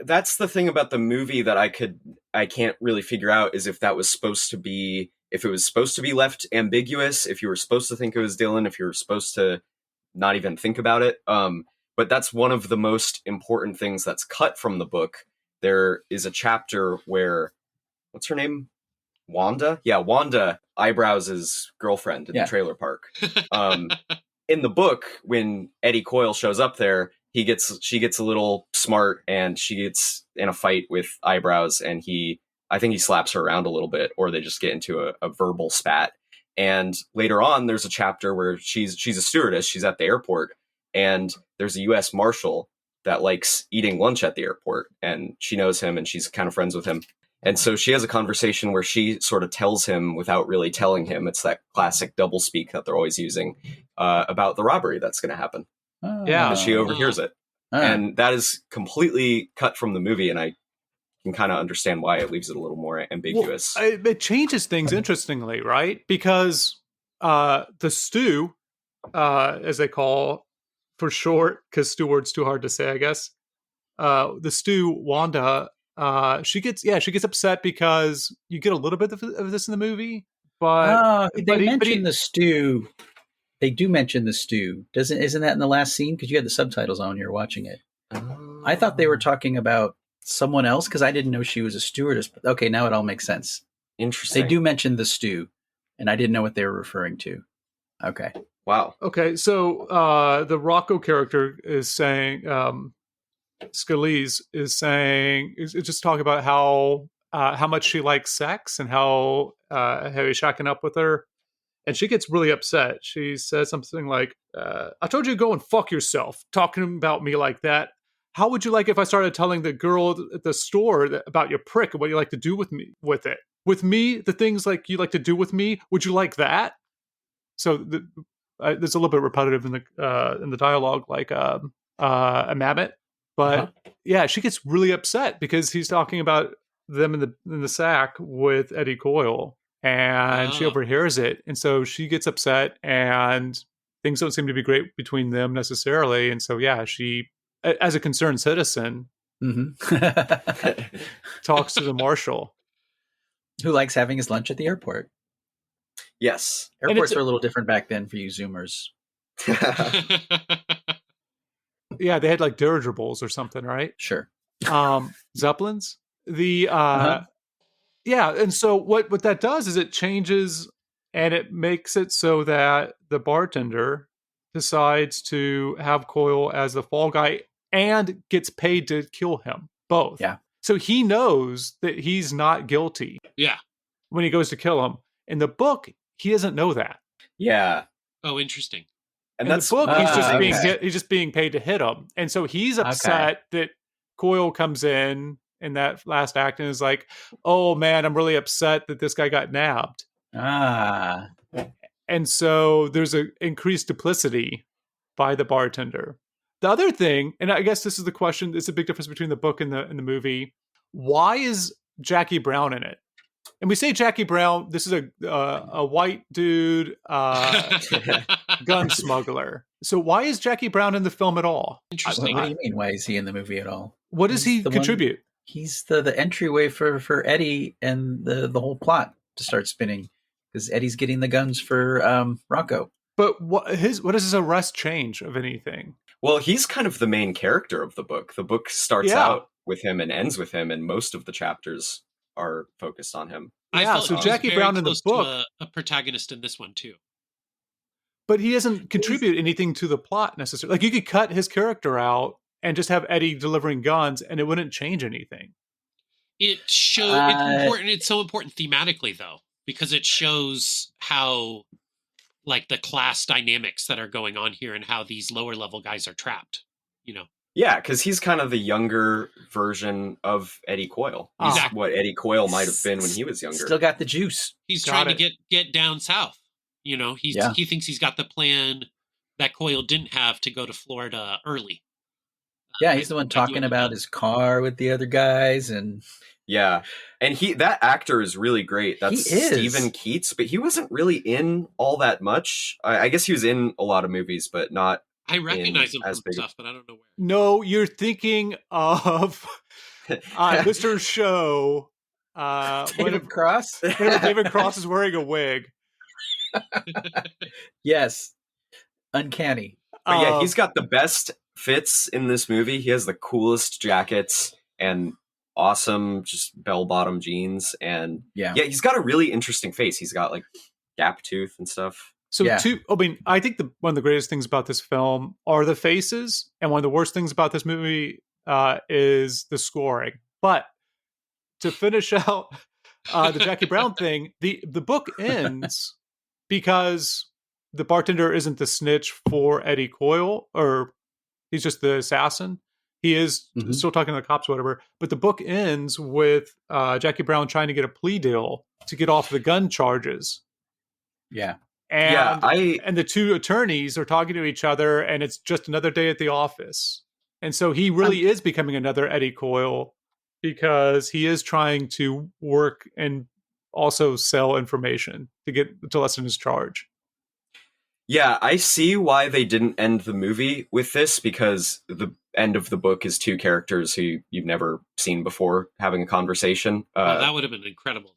that's the thing about the movie that I can't really figure out, is if it was supposed to be left ambiguous, if you were supposed to think it was Dylan, if you were supposed to not even think about it. But that's one of the most important things that's cut from the book. There is a chapter where, what's her name? Wanda? Yeah, Wanda eyebrows' girlfriend in the trailer park. In the book, when Eddie Coyle shows up there, she gets a little smart and she gets in a fight with Eyebrows, and I think he slaps her around a little bit, or they just get into a verbal spat. And later on, there's a chapter where she's a stewardess, she's at the airport, and there's a U.S. Marshal that likes eating lunch at the airport, and she knows him and she's kind of friends with him. And so she has a conversation where she sort of tells him without really telling him. It's that classic doublespeak that they're always using about the robbery that's going to happen. Yeah. And she overhears it. And that is completely cut from the movie, and I can kind of understand why it leaves it a little more ambiguous. Well, it changes things interestingly, right? Because the stew, as they call for short, because steward's too hard to say, I guess. The stew, Wanda, she gets upset because you get a little bit of this in the movie, but they mention the stew. They do mention the stew. Isn't that in the last scene? Because you had the subtitles on when you were watching it. I thought they were talking about someone else, because I didn't know she was a stewardess. But okay, now it all makes sense. Interesting. They do mention the stew, and I didn't know what they were referring to. Okay. Wow. Okay, so the Rocco character is saying, Scalise is just talking about how much she likes sex and how he's shacking up with her. And she gets really upset. She says something like, I told you to go and fuck yourself, talking about me like that. How would you like if I started telling the girl at the store about your prick and what you like to do with me, with it? With me, the things like you like to do with me, would you like that? So there's a little bit repetitive in the dialogue, like a mammoth. But yeah, she gets really upset because he's talking about them in the sack with Eddie Coyle. And she overhears it, and so she gets upset, and things don't seem to be great between them necessarily. And so, yeah, she, as a concerned citizen, talks to the marshal, who likes having his lunch at the airport. Yes, airports were a little different back then for you Zoomers. Yeah, they had like dirigibles or something, right? Sure. Zeppelins. Yeah, and so what that does is it changes And it makes it so that the bartender decides to have Coyle as the fall guy and gets paid to kill him, both. Yeah. So he knows that he's not guilty Yeah. when he goes to kill him. In the book, he doesn't know that. Yeah. Oh, interesting. And In that's the book, he's just being okay. he's just being paid to hit him. And so he's upset that Coyle comes in that last act and is like, oh man, I'm really upset that this guy got nabbed. Ah. And so there's an increased duplicity by the bartender. The other thing, and I guess this is the question, it's a big difference between the book and the movie. Why is Jackie Brown in it? And we say Jackie Brown, this is a white dude, gun smuggler. So why is Jackie Brown in the film at all? Interesting. What do you mean? Why is he in the movie at all? What does he contribute? He's the entryway for Eddie and the whole plot to start spinning, because Eddie's getting the guns for Rocco. But what does his arrest change of anything? Well, he's kind of the main character of the book. The book starts out with him and ends with him, and most of the chapters are focused on him. I Yeah, felt so he was Jackie very Brown in the close book, to a protagonist in this one too. but he doesn't contribute anything to the plot necessarily. Like you could cut his character out and just have Eddie delivering guns, and it wouldn't change anything. It shows it's important. It's so important thematically, though, because it shows how, like, the class dynamics that are going on here and how these lower level guys are trapped. You know. Yeah, because he's kind of the younger version of Eddie Coyle. He's Exactly. what Eddie Coyle might have been when he was younger. Still got the juice. He's Got trying it. to get down south. You know, he thinks he's got the plan that Coyle didn't have to go to Florida early. Yeah, he's the one talking about his car with the other guys, and yeah, and that actor is really great. That's He is. Stephen Keats, but he wasn't really in all that much. I guess he was in a lot of movies, but not. I recognize him as from big. stuff, but I don't know where. No, you're thinking of Mr. Show. David Cross. David Cross is wearing a wig. Yes, uncanny. But yeah, he's got the best fits in this movie. He has the coolest jackets and awesome just bell-bottom jeans, and yeah, he's got a really interesting face. He's got like gap tooth and stuff. So I think one of the greatest things about this film are the faces, and one of the worst things about this movie is the scoring. But to finish out the Jackie Brown thing, the book ends because the bartender isn't the snitch for Eddie Coyle, or he's just the assassin. He is still talking to the cops or whatever. But the book ends with Jackie Brown trying to get a plea deal to get off the gun charges. Yeah. And the two attorneys are talking to each other, and it's just another day at the office. And so he really is becoming another Eddie Coyle, because he is trying to work and also sell information to lessen his charge. Yeah, I see why they didn't end the movie with this, because the end of the book is two characters who you've never seen before having a conversation. That would have been incredible, though.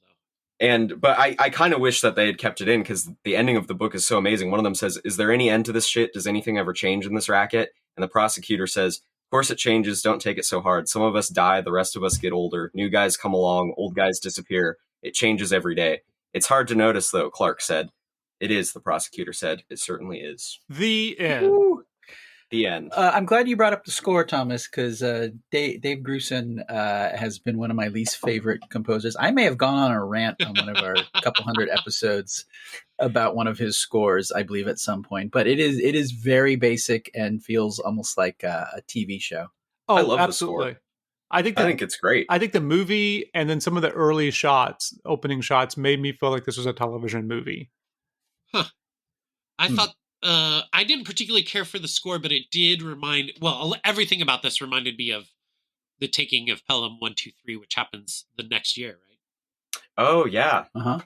But I kind of wish that they had kept it in, because the ending of the book is so amazing. One of them says, "Is there any end to this shit? Does anything ever change in this racket?" And the prosecutor says, "Of course it changes. Don't take it so hard. Some of us die. The rest of us get older. New guys come along. Old guys disappear. It changes every day. It's hard to notice, though," Clark said. "It is," the prosecutor said. "It certainly is." The end. Woo. The end. I'm glad you brought up the score, Thomas, because Dave Grusin has been one of my least favorite composers. I may have gone on a rant on one of our couple hundred episodes about one of his scores, I believe, at some point. But it is very basic and feels almost like a TV show. Oh, I love absolutely. the score. I think it's great. I think the movie and then some of the early opening shots, made me feel like this was a television movie. Huh. I thought I didn't particularly care for the score, but it did everything about this reminded me of the taking of Pelham 123, which happens the next year, right? Oh, yeah. Uh-huh.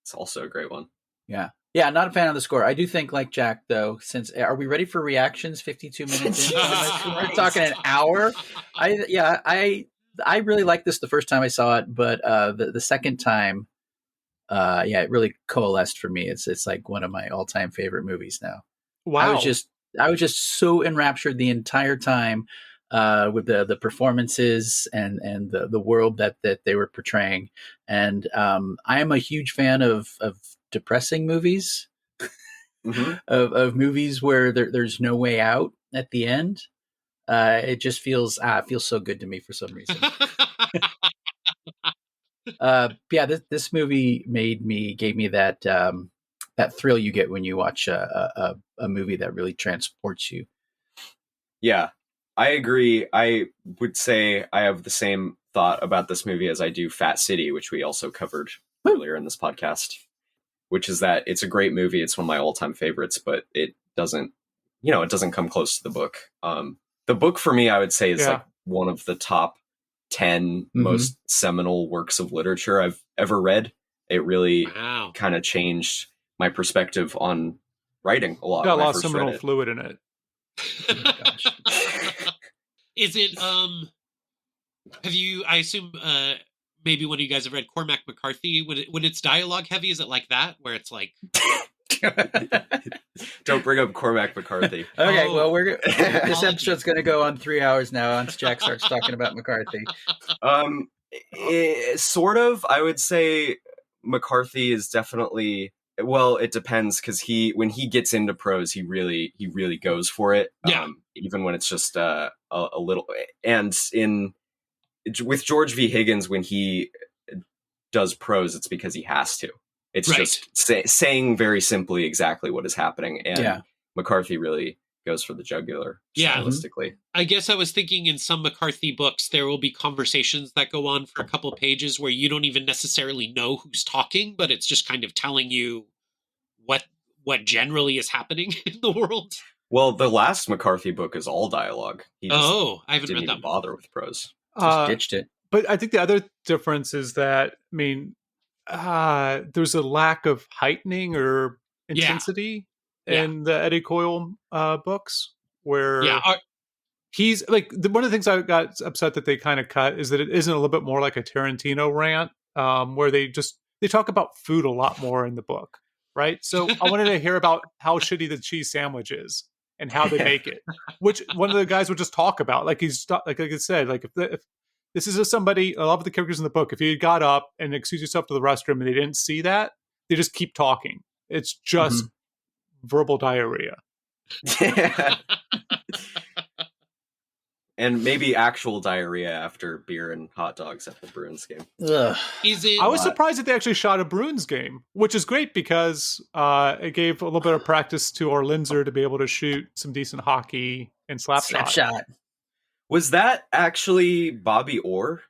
It's also a great one. Yeah. Yeah, not a fan of the score. I do think, like Jack, though, are we ready for reactions 52 minutes in? We're talking an hour. I really liked this the first time I saw it, but the second time, it really coalesced for me. It's like one of my all-time favorite movies now. Wow. I was just so enraptured the entire time with the performances and the world that they were portraying. And I am a huge fan of depressing movies, Mhm. of movies where there's no way out at the end. It just feels so good to me for some reason. Yeah, this movie gave me that that thrill you get when you watch a movie that really transports you. Yeah, I agree. I would say I have the same thought about this movie as I do Fat City, which we also covered earlier in this podcast, which is that it's a great movie. It's one of my all-time favorites, but it doesn't come close to the book. The book for me, I would say, is like one of the top 10 most seminal works of literature I've ever read. It really kind of changed my perspective on writing a lot. Got a lot of seminal fluid in it. Oh my gosh. Is it have you, I assume maybe one of you guys have read Cormac McCarthy, when it's dialogue heavy, is it like that where it's like Don't bring up Cormac McCarthy. Okay, well, this episode's going to go on 3 hours now once Jack starts talking about McCarthy. Sort of. I would say McCarthy is definitely. Well, it depends, because when he gets into prose, he really goes for it. Yeah. Even when it's just a little. And with George V. Higgins, when he does prose, it's because he has to. It's just saying very simply exactly what is happening. And McCarthy really goes for the jugular stylistically. I guess I was thinking in some McCarthy books, there will be conversations that go on for a couple of pages where you don't even necessarily know who's talking, but it's just kind of telling you what generally is happening in the world. Well, the last McCarthy book is all dialogue. He just I haven't read that. Bother with prose. Just ditched it. But I think the other difference is that, I mean, there's a lack of heightening or intensity in the Eddie Coyle books, where he's like, one of the things I got upset that they kind of cut is that it isn't a little bit more like a Tarantino rant, where they talk about food a lot more in the book, right? So I wanted to hear about how shitty the cheese sandwich is and how they make it, which one of the guys would just talk about. Like like I said, like if this is somebody, a lot of the characters in the book, if you got up and excused yourself to the restroom and they didn't see that, they just keep talking. It's just verbal diarrhea. And maybe actual diarrhea after beer and hot dogs at the Bruins game. I was surprised that they actually shot a Bruins game, which is great because it gave a little bit of practice to our Linzer to be able to shoot some decent hockey and slapshot. Was that actually Bobby Orr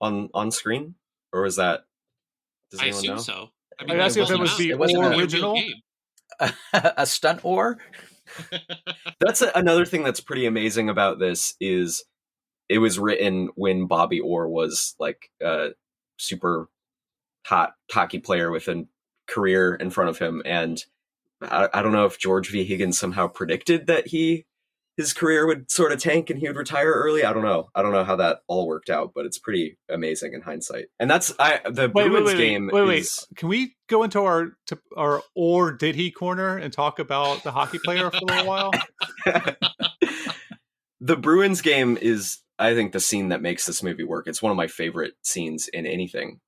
on screen, or was that? Does anyone know? So. I mean, asked if it was the Orr original, a stunt Orr. That's another thing that's pretty amazing about this is it was written when Bobby Orr was like a super hot hockey player with a career in front of him, and I don't know if George V. Higgins somehow predicted that his career would sort of tank and he would retire early. I don't know how that all worked out, but it's pretty amazing in hindsight. And that's the Bruins game. Wait. Can we go into our or did he corner and talk about the hockey player for a little while? The Bruins game is, I think, the scene that makes this movie work. It's one of my favorite scenes in anything.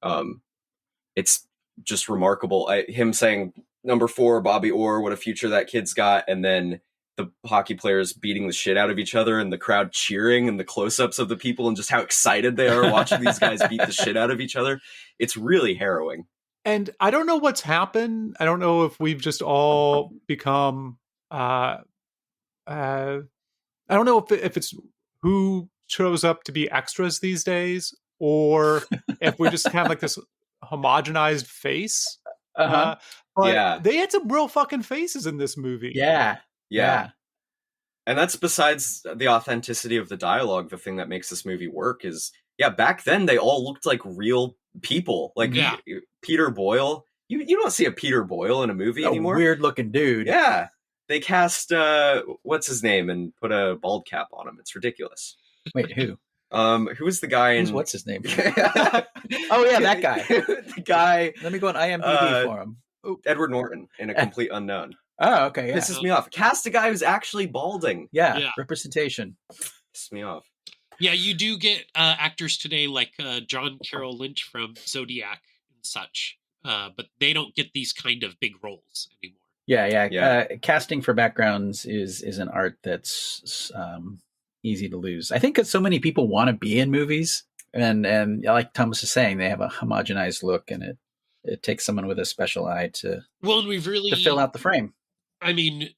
It's just remarkable. Him saying, "Number 4, Bobby Orr, what a future that kid's got," and then the hockey players beating the shit out of each other and the crowd cheering and the close-ups of the people and just how excited they are watching these guys beat the shit out of each other. It's really harrowing. And I don't know what's happened. I don't know if we've just all become, I don't know if it's who shows up to be extras these days, or if we're just kind of like this homogenized face. But they had some real fucking faces in this movie. Yeah. And that's besides the authenticity of the dialogue. The thing that makes this movie work is, back then they all looked like real people. Like Peter Boyle. You don't see a Peter Boyle in a movie anymore. Weird looking dude. Yeah. They cast, what's his name, and put a bald cap on him. It's ridiculous. Wait, who? Who was the guy in... What's his name? Oh, yeah, that guy. The guy... Let me go on IMDb for him. Edward Norton in A Complete Unknown. Oh, okay, yeah. Pisses me off. Cast a guy who's actually balding. Yeah. Representation. Pisses me off. Yeah, you do get actors today like John Carroll Lynch from Zodiac and such, but they don't get these kind of big roles anymore. Yeah. Casting for backgrounds is an art that's easy to lose. I think because so many people want to be in movies, and like Thomas is saying, they have a homogenized look, and it takes someone with a special eye to Well, and we've really to fill out the frame. I mean,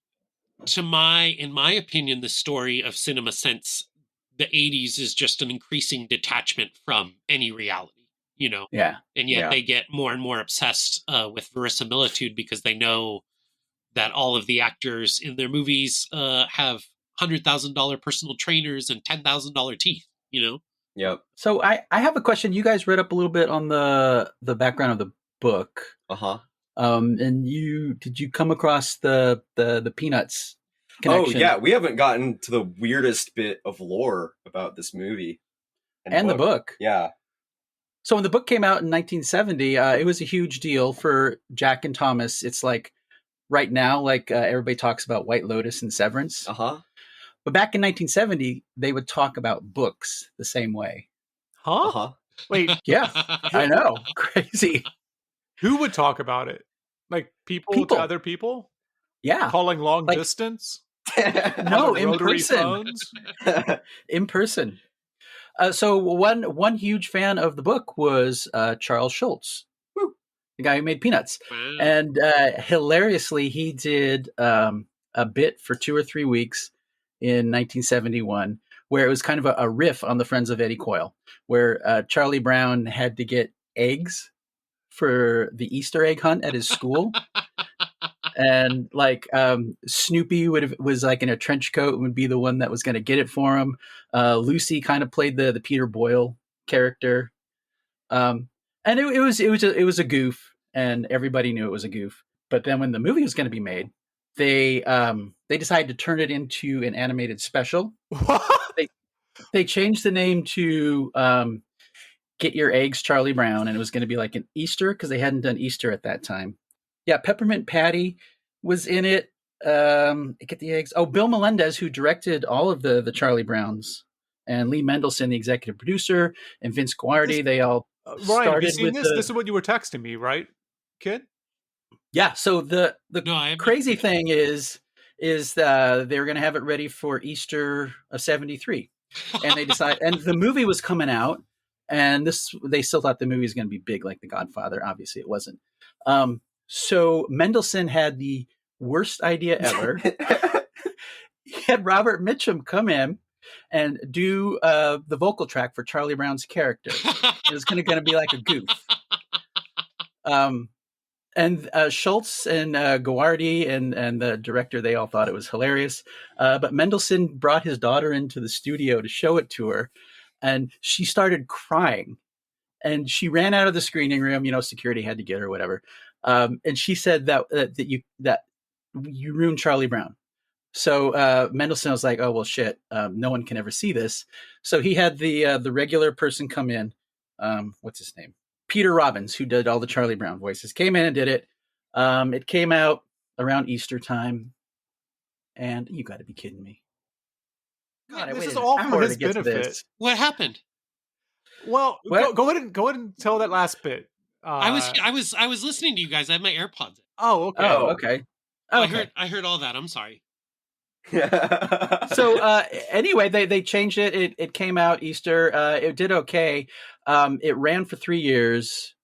in my opinion, the story of cinema since the 80s is just an increasing detachment from any reality, you know? Yeah. And yet they get more and more obsessed with verisimilitude because they know that all of the actors in their movies have $100,000 personal trainers and $10,000 teeth, you know? Yep. So I have a question. You guys read up a little bit on the background of the book. Uh-huh. And did you come across the Peanuts connection? Oh yeah, we haven't gotten to the weirdest bit of lore about this movie and the book. Yeah. So when the book came out in 1970, it was a huge deal for Jack and Thomas. It's like right now, like everybody talks about White Lotus and Severance. Uh-huh. But back in 1970, they would talk about books the same way. Huh? Uh-huh. Wait, Yeah, I know. Crazy. who would talk about it? Like people to other people? Yeah. Calling long Like- distance? No, On the in rotary person. phones? In person. So one huge fan of the book was Charles Schultz, the guy who made Peanuts. Wow. And hilariously, he did a bit for 2 or 3 weeks in 1971, where it was kind of a riff on the Friends of Eddie Coyle, where Charlie Brown had to get eggs for the Easter egg hunt at his school. And like Snoopy was like in a trench coat and would be the one that was going to get it for him. Lucy kind of played the Peter Boyle character, and it was a goof, and everybody knew it was a goof. But then when the movie was going to be made, they decided to turn it into an animated special. They changed the name to Get Your Eggs, Charlie Brown, and it was going to be like an Easter because they hadn't done Easter at that time. Yeah, Peppermint Patty was in it. Get the Eggs. Oh, Bill Melendez, who directed all of the Charlie Browns, and Lee Mendelsohn, the executive producer, and Vince Guardi. They all Ryan, have you started seen with this? This is what you were texting me, right, kid? Yeah. So the No, I haven't. crazy thing is they were going to have it ready for Easter of '73, and they decided. And the movie was coming out, and they still thought the movie was going to be big, like The Godfather. Obviously, it wasn't. So Mendelsohn had the worst idea ever. He had Robert Mitchum come in and do the vocal track for Charlie Brown's character. It was going to be like a goof. And Schultz and Guardi and the director, they all thought it was hilarious. But Mendelsohn brought his daughter into the studio to show it to her, and she started crying. And she ran out of the screening room. Security had to get her, whatever. And she said that you ruined Charlie Brown. So Mendelsohn was like, "Oh well, shit. No one can ever see this." So he had the regular person come in. What's his name? Peter Robbins, who did all the Charlie Brown voices, came in and did it. It came out around Easter time, and you got to be kidding me! God, I This waited is an all for hour his to get to benefit. this. What happened? Well, What? go ahead and tell that last bit. I was listening to you guys. I have my AirPods in. Oh, okay. Oh, okay. I heard all that. I'm sorry. So anyway, they changed it. It came out Easter. It did okay. It ran for 3 years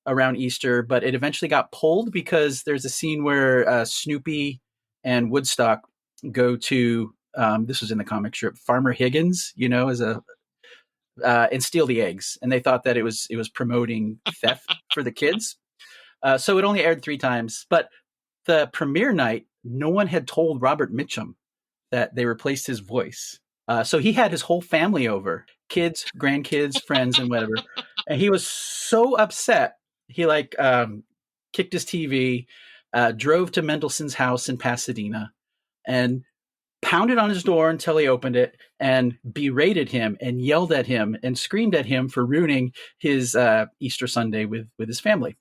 around Easter, but it eventually got pulled because there's a scene where Snoopy and Woodstock go to this was in the comic strip, Farmer Higgins, and steal the eggs, and they thought that it was promoting theft for the kids. So it only aired 3 times, but the premiere night, no one had told Robert Mitchum that they replaced his voice. So he had his whole family over, kids, grandkids, friends, and whatever. And he was so upset. He kicked his TV, drove to Mendelssohn's house in Pasadena, and pounded on his door until he opened it and berated him and yelled at him and screamed at him for ruining his Easter Sunday with his family.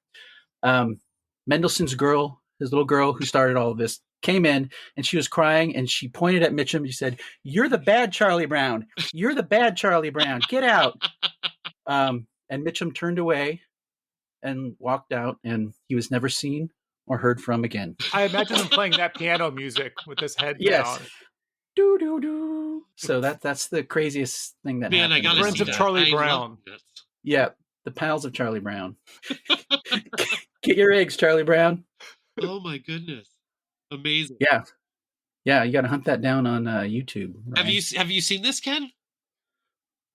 Mendelssohn's girl, his little girl who started all of this, came in and she was crying and she pointed at Mitchum. She said, "You're the bad Charlie Brown. You're the bad Charlie Brown. Get out." And Mitchum turned away and walked out, and he was never seen or heard from again. I imagine him playing that piano music with his head Yes. down. Do do do. So that's the craziest thing that Man, I happened. gotta Friends see of that. Charlie I Brown. love that. Yeah, the pals of Charlie Brown. Get your eggs, Charlie Brown. Oh my goodness, amazing. Yeah, you got to hunt that down on YouTube. Have Ryan. you seen this, Ken?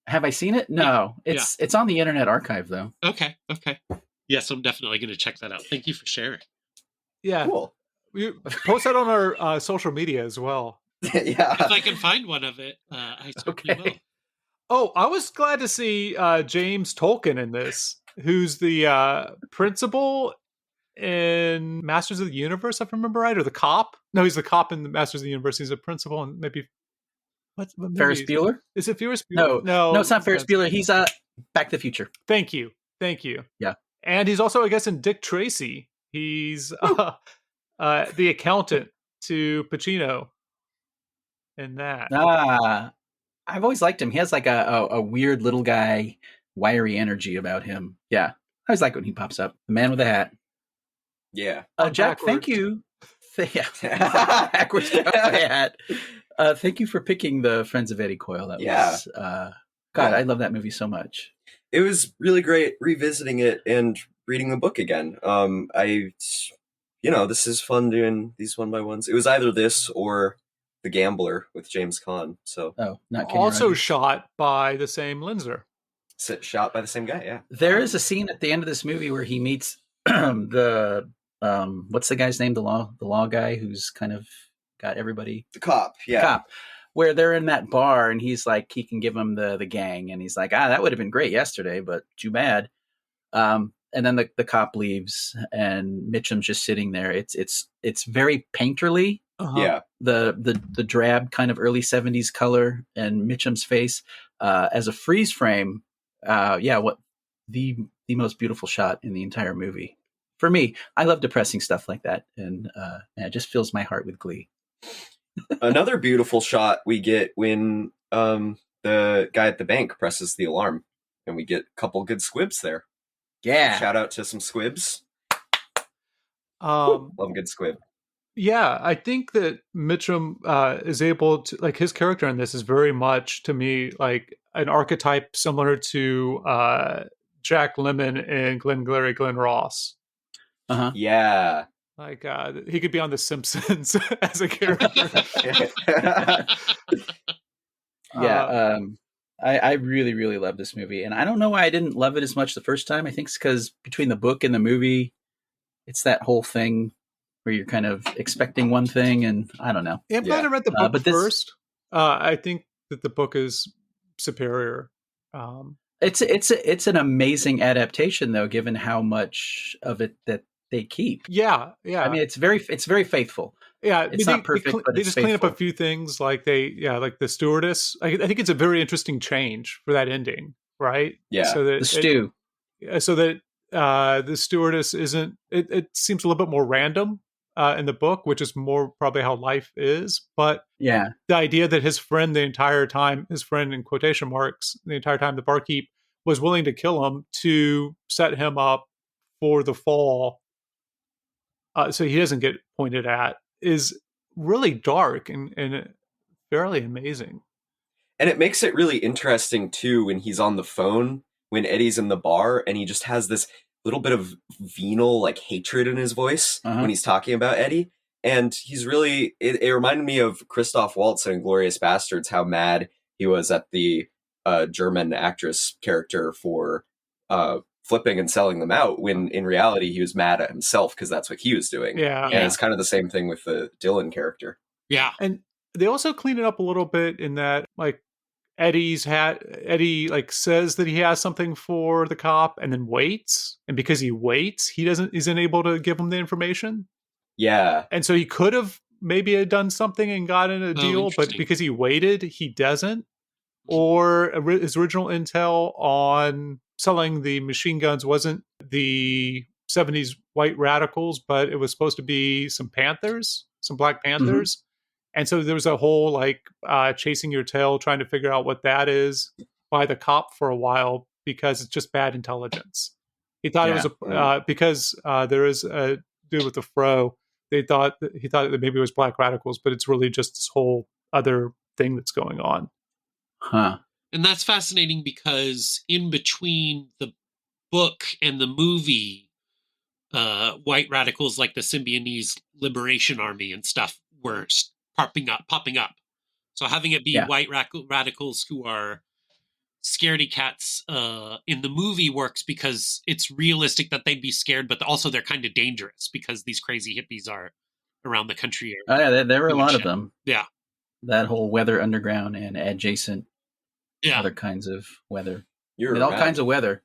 Have I seen it? No, it's on the Internet Archive though. Okay. Yes, I'm definitely going to check that out. Thank you for sharing. Yeah. Cool. We post that on our social media as well. Yeah. If I can find one of it, I certainly will. Oh, I was glad to see James Tolkien in this, who's the principal in Masters of the Universe, if I remember right, or the cop. No, he's the cop in the Masters of the Universe. He's a principal, and maybe what movie Ferris Bueller? Is it Ferris Bueller? No, it's not Ferris Bueller. He's Back to the Future. Thank you. Yeah, and he's also, I guess, in Dick Tracy. He's the accountant to Pacino. In that, I've always liked him. He has like a weird little guy, wiry energy about him. Yeah, I always like when he pops up. The man with the hat. Yeah. Jack, thank you. Backwards hat. Thank you for picking the Friends of Eddie Coyle. That was God, I love that movie so much. It was really great revisiting it and reading the book again. This is fun doing these one by ones. It was either this or The Gambler with James Caan. So not Kenny also Rogers. shot by the same Linzer. Shot by the same guy. Yeah. There is a scene at the end of this movie where he meets the what's the guy's name? The law guy who's kind of got everybody. The cop. Yeah. Cop. Where they're in that bar and he's like, he can give him the gang, and he's like, that would have been great yesterday, but too bad. And then the cop leaves and Mitchum's just sitting there. It's very painterly. Uh-huh. Yeah. The drab kind of early 70s color and Mitchum's face as a freeze frame. What the most beautiful shot in the entire movie. For me, I love depressing stuff like that, and it just fills my heart with glee. Another beautiful shot we get when the guy at the bank presses the alarm, and we get a couple good squibs there. Yeah. Shout out to some squibs. Um, Love a good squib. Yeah, I think that Mitchum is able to, like, his character in this is very much, to me, like an archetype similar to Jack Lemmon and Glengarry Glen Ross. Uh-huh. Yeah. Like, he could be on The Simpsons as a character. I really, really love this movie. And I don't know why I didn't love it as much the first time. I think it's because between the book and the movie, it's that whole thing where you're kind of expecting one thing, and I don't know. I'm glad I read the book but first. I think that the book is superior. It's an amazing adaptation, though, given how much of it that they keep. Yeah. I mean, it's very faithful. Yeah, it's not perfect, but they it's just clean up faithful. a few things, like like the stewardess. I think it's a very interesting change for that ending, right? Yeah, so that the stew. The stewardess isn't. It seems a little bit more random in the book, which is more probably how life is. But Yeah, the idea that his friend the entire time, his friend in quotation marks, the entire time, the barkeep was willing to kill him to set him up for the fall, so he doesn't get pointed at, is really dark and fairly amazing. And it makes it really interesting, too, when he's on the phone, when Eddie's in the bar, and he just has this little bit of venal, like, hatred in his voice when he's talking about Eddie. And he's really, it reminded me of Christoph Waltz in Inglourious Bastards, how mad he was at the German actress character for flipping and selling them out, when in reality he was mad at himself because that's what he was doing. Yeah. And it's kind of the same thing with the Dylan character. Yeah. And they also clean it up a little bit in that, like, Eddie like says that he has something for the cop and then waits, and because he waits, isn't able to give him the information. Yeah. And so he could have maybe done something and gotten a deal, but because he waited, he doesn't. Or his original intel on selling the machine guns wasn't the 70s white radicals, but it was supposed to be some Panthers, some Black Panthers. And so there was a whole, like, chasing your tail, trying to figure out what that is by the cop for a while, because it's just bad intelligence. He thought it was because there is a dude with a fro. He thought that maybe it was black radicals, but it's really just this whole other thing that's going on. Huh. And that's fascinating because in between the book and the movie, white radicals like the Symbionese Liberation Army and stuff were popping up. So having it be white radicals who are scaredy cats in the movie works because it's realistic that they'd be scared, but also they're kind of dangerous because these crazy hippies are around the country. Oh yeah, there were a lot of them. Yeah. That whole Weather Underground and adjacent other kinds of weather. All kinds of weather.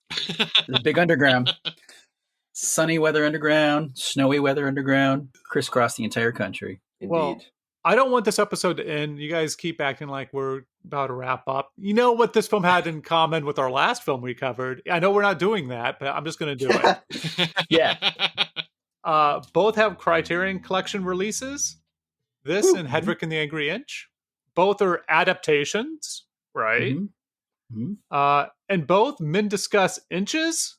The big underground. Sunny weather underground, snowy weather underground, crisscross the entire country. Indeed. Well, I don't want this episode to end. You guys keep acting like we're about to wrap up. You know what this film had in common with our last film we covered? I know we're not doing that, but I'm just going to do it. Yeah. Both have Criterion Collection releases. This and Hedrick and the Angry Inch. Both are adaptations, right? Mm-hmm. Mm-hmm. And both men discuss inches.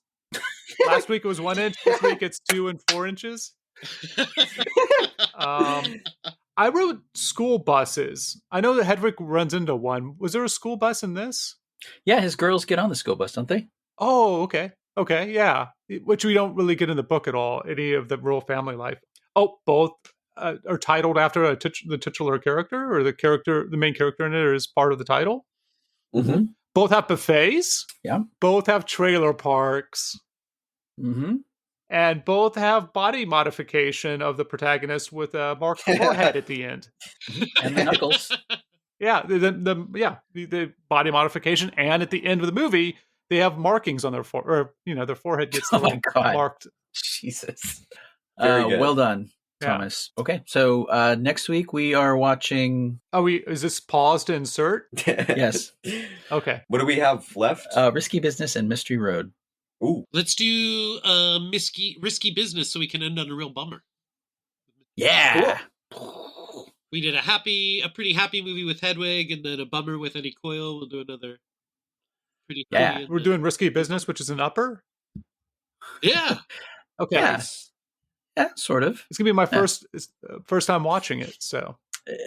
Last week it was 1 inch. This week it's 2 and 4 inches. I wrote school buses. I know that Hedrick runs into one. Was there a school bus in this? Yeah, his girls get on the school bus, don't they? Oh, okay. Okay, yeah. Which we don't really get in the book at all, any of the rural family life. Oh, both are titled after the titular character, or the main character in it is part of the title. Mm-hmm. Both have buffets. Yeah. Both have trailer parks. Mm-hmm. And both have body modification of the protagonist with a marked forehead at the end. And the knuckles. Yeah, the body modification, and at the end of the movie, they have markings on their their forehead gets marked. Jesus. Very good. Well done, Thomas. Yeah. Okay, so next week we are watching. Is this pause to insert? Yes. Okay. What do we have left? Risky Business and Mystery Road. Ooh. Let's do risky business so we can end on a real bummer. Yeah. Cool. We did a pretty happy movie with Hedwig, and then a bummer with Eddie Coyle. We'll do another pretty happy. We're doing Risky Business, which is an upper. Yeah. Okay. Yeah, sort of. It's gonna be my first time watching it, so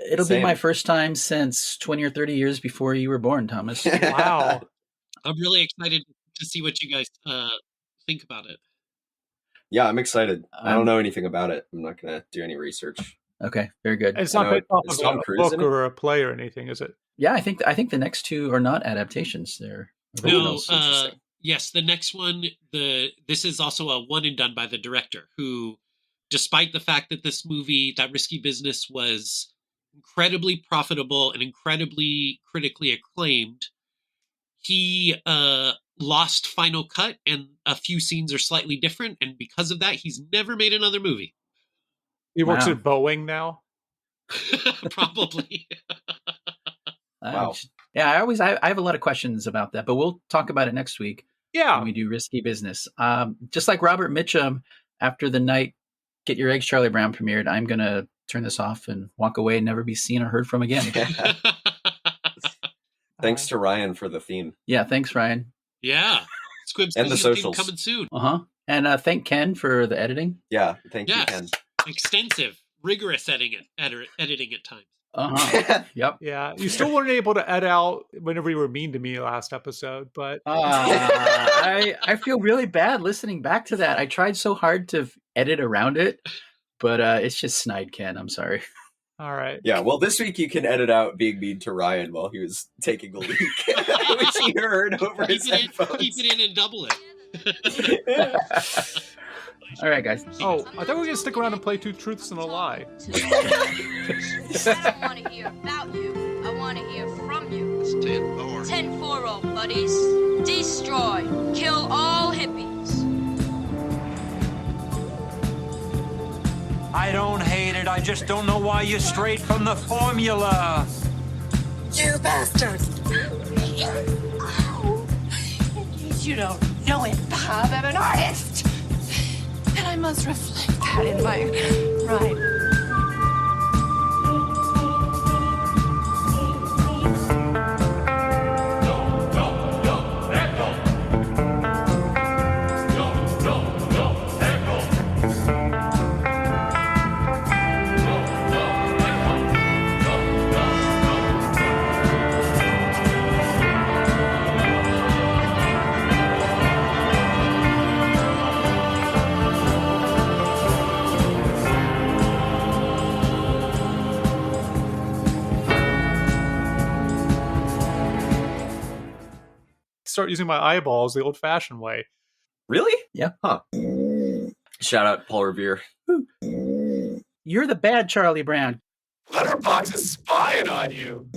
it'll be my first time since 20 or 30 years before you were born, Thomas. Wow. I'm really excited to see what you guys think about it. Yeah, I'm excited. I don't know anything about it. I'm not going to do any research. Okay, very good. It's not based off of a book or a play or anything, is it? Yeah, I think the next two are not adaptations. They're originals. No, yes, the next one, this is also a one and done by the director, who, despite the fact that this movie, that Risky Business, was incredibly profitable and incredibly critically acclaimed, he lost Final Cut, and a few scenes are slightly different, and because of that, he's never made another movie. He works at Boeing now? Probably. Wow. Yeah, I have a lot of questions about that, but we'll talk about it next week. Yeah. When we do Risky Business. Just like Robert Mitchum, after the night Get Your Eggs, Charlie Brown premiered, I'm going to turn this off and walk away and never be seen or heard from again. Thanks to Ryan for the theme. Yeah, thanks, Ryan. Yeah. Squibs and the socials coming soon. And thank Ken for the editing. Yeah, thank you, Ken. Extensive, rigorous editing at times. Yep. Yeah, you still weren't able to edit out whenever you were mean to me last episode, but I feel really bad listening back to that. I tried so hard to edit around it, but it's just snide, Ken. I'm sorry. All right. Yeah, well, this week you can edit out being mean to Ryan while he was taking a leak, which he heard over his headphones. Keep it in and double it. All right, guys. Oh, I thought we were going to stick around and play Two Truths and a Lie. I want to hear about you. I want to hear from you. It's 10-4. 10-4, buddies. Destroy. Kill all hippies. I don't hate it. I just don't know why you strayed from the formula. You bastards! You don't know it, Bob. I'm an artist. And I must reflect that in my rhyme. start using my eyeballs the old-fashioned way. Really? Yeah. Huh. Shout out Paul Revere. You're the bad Charlie Brown. Letterbox is spying on you.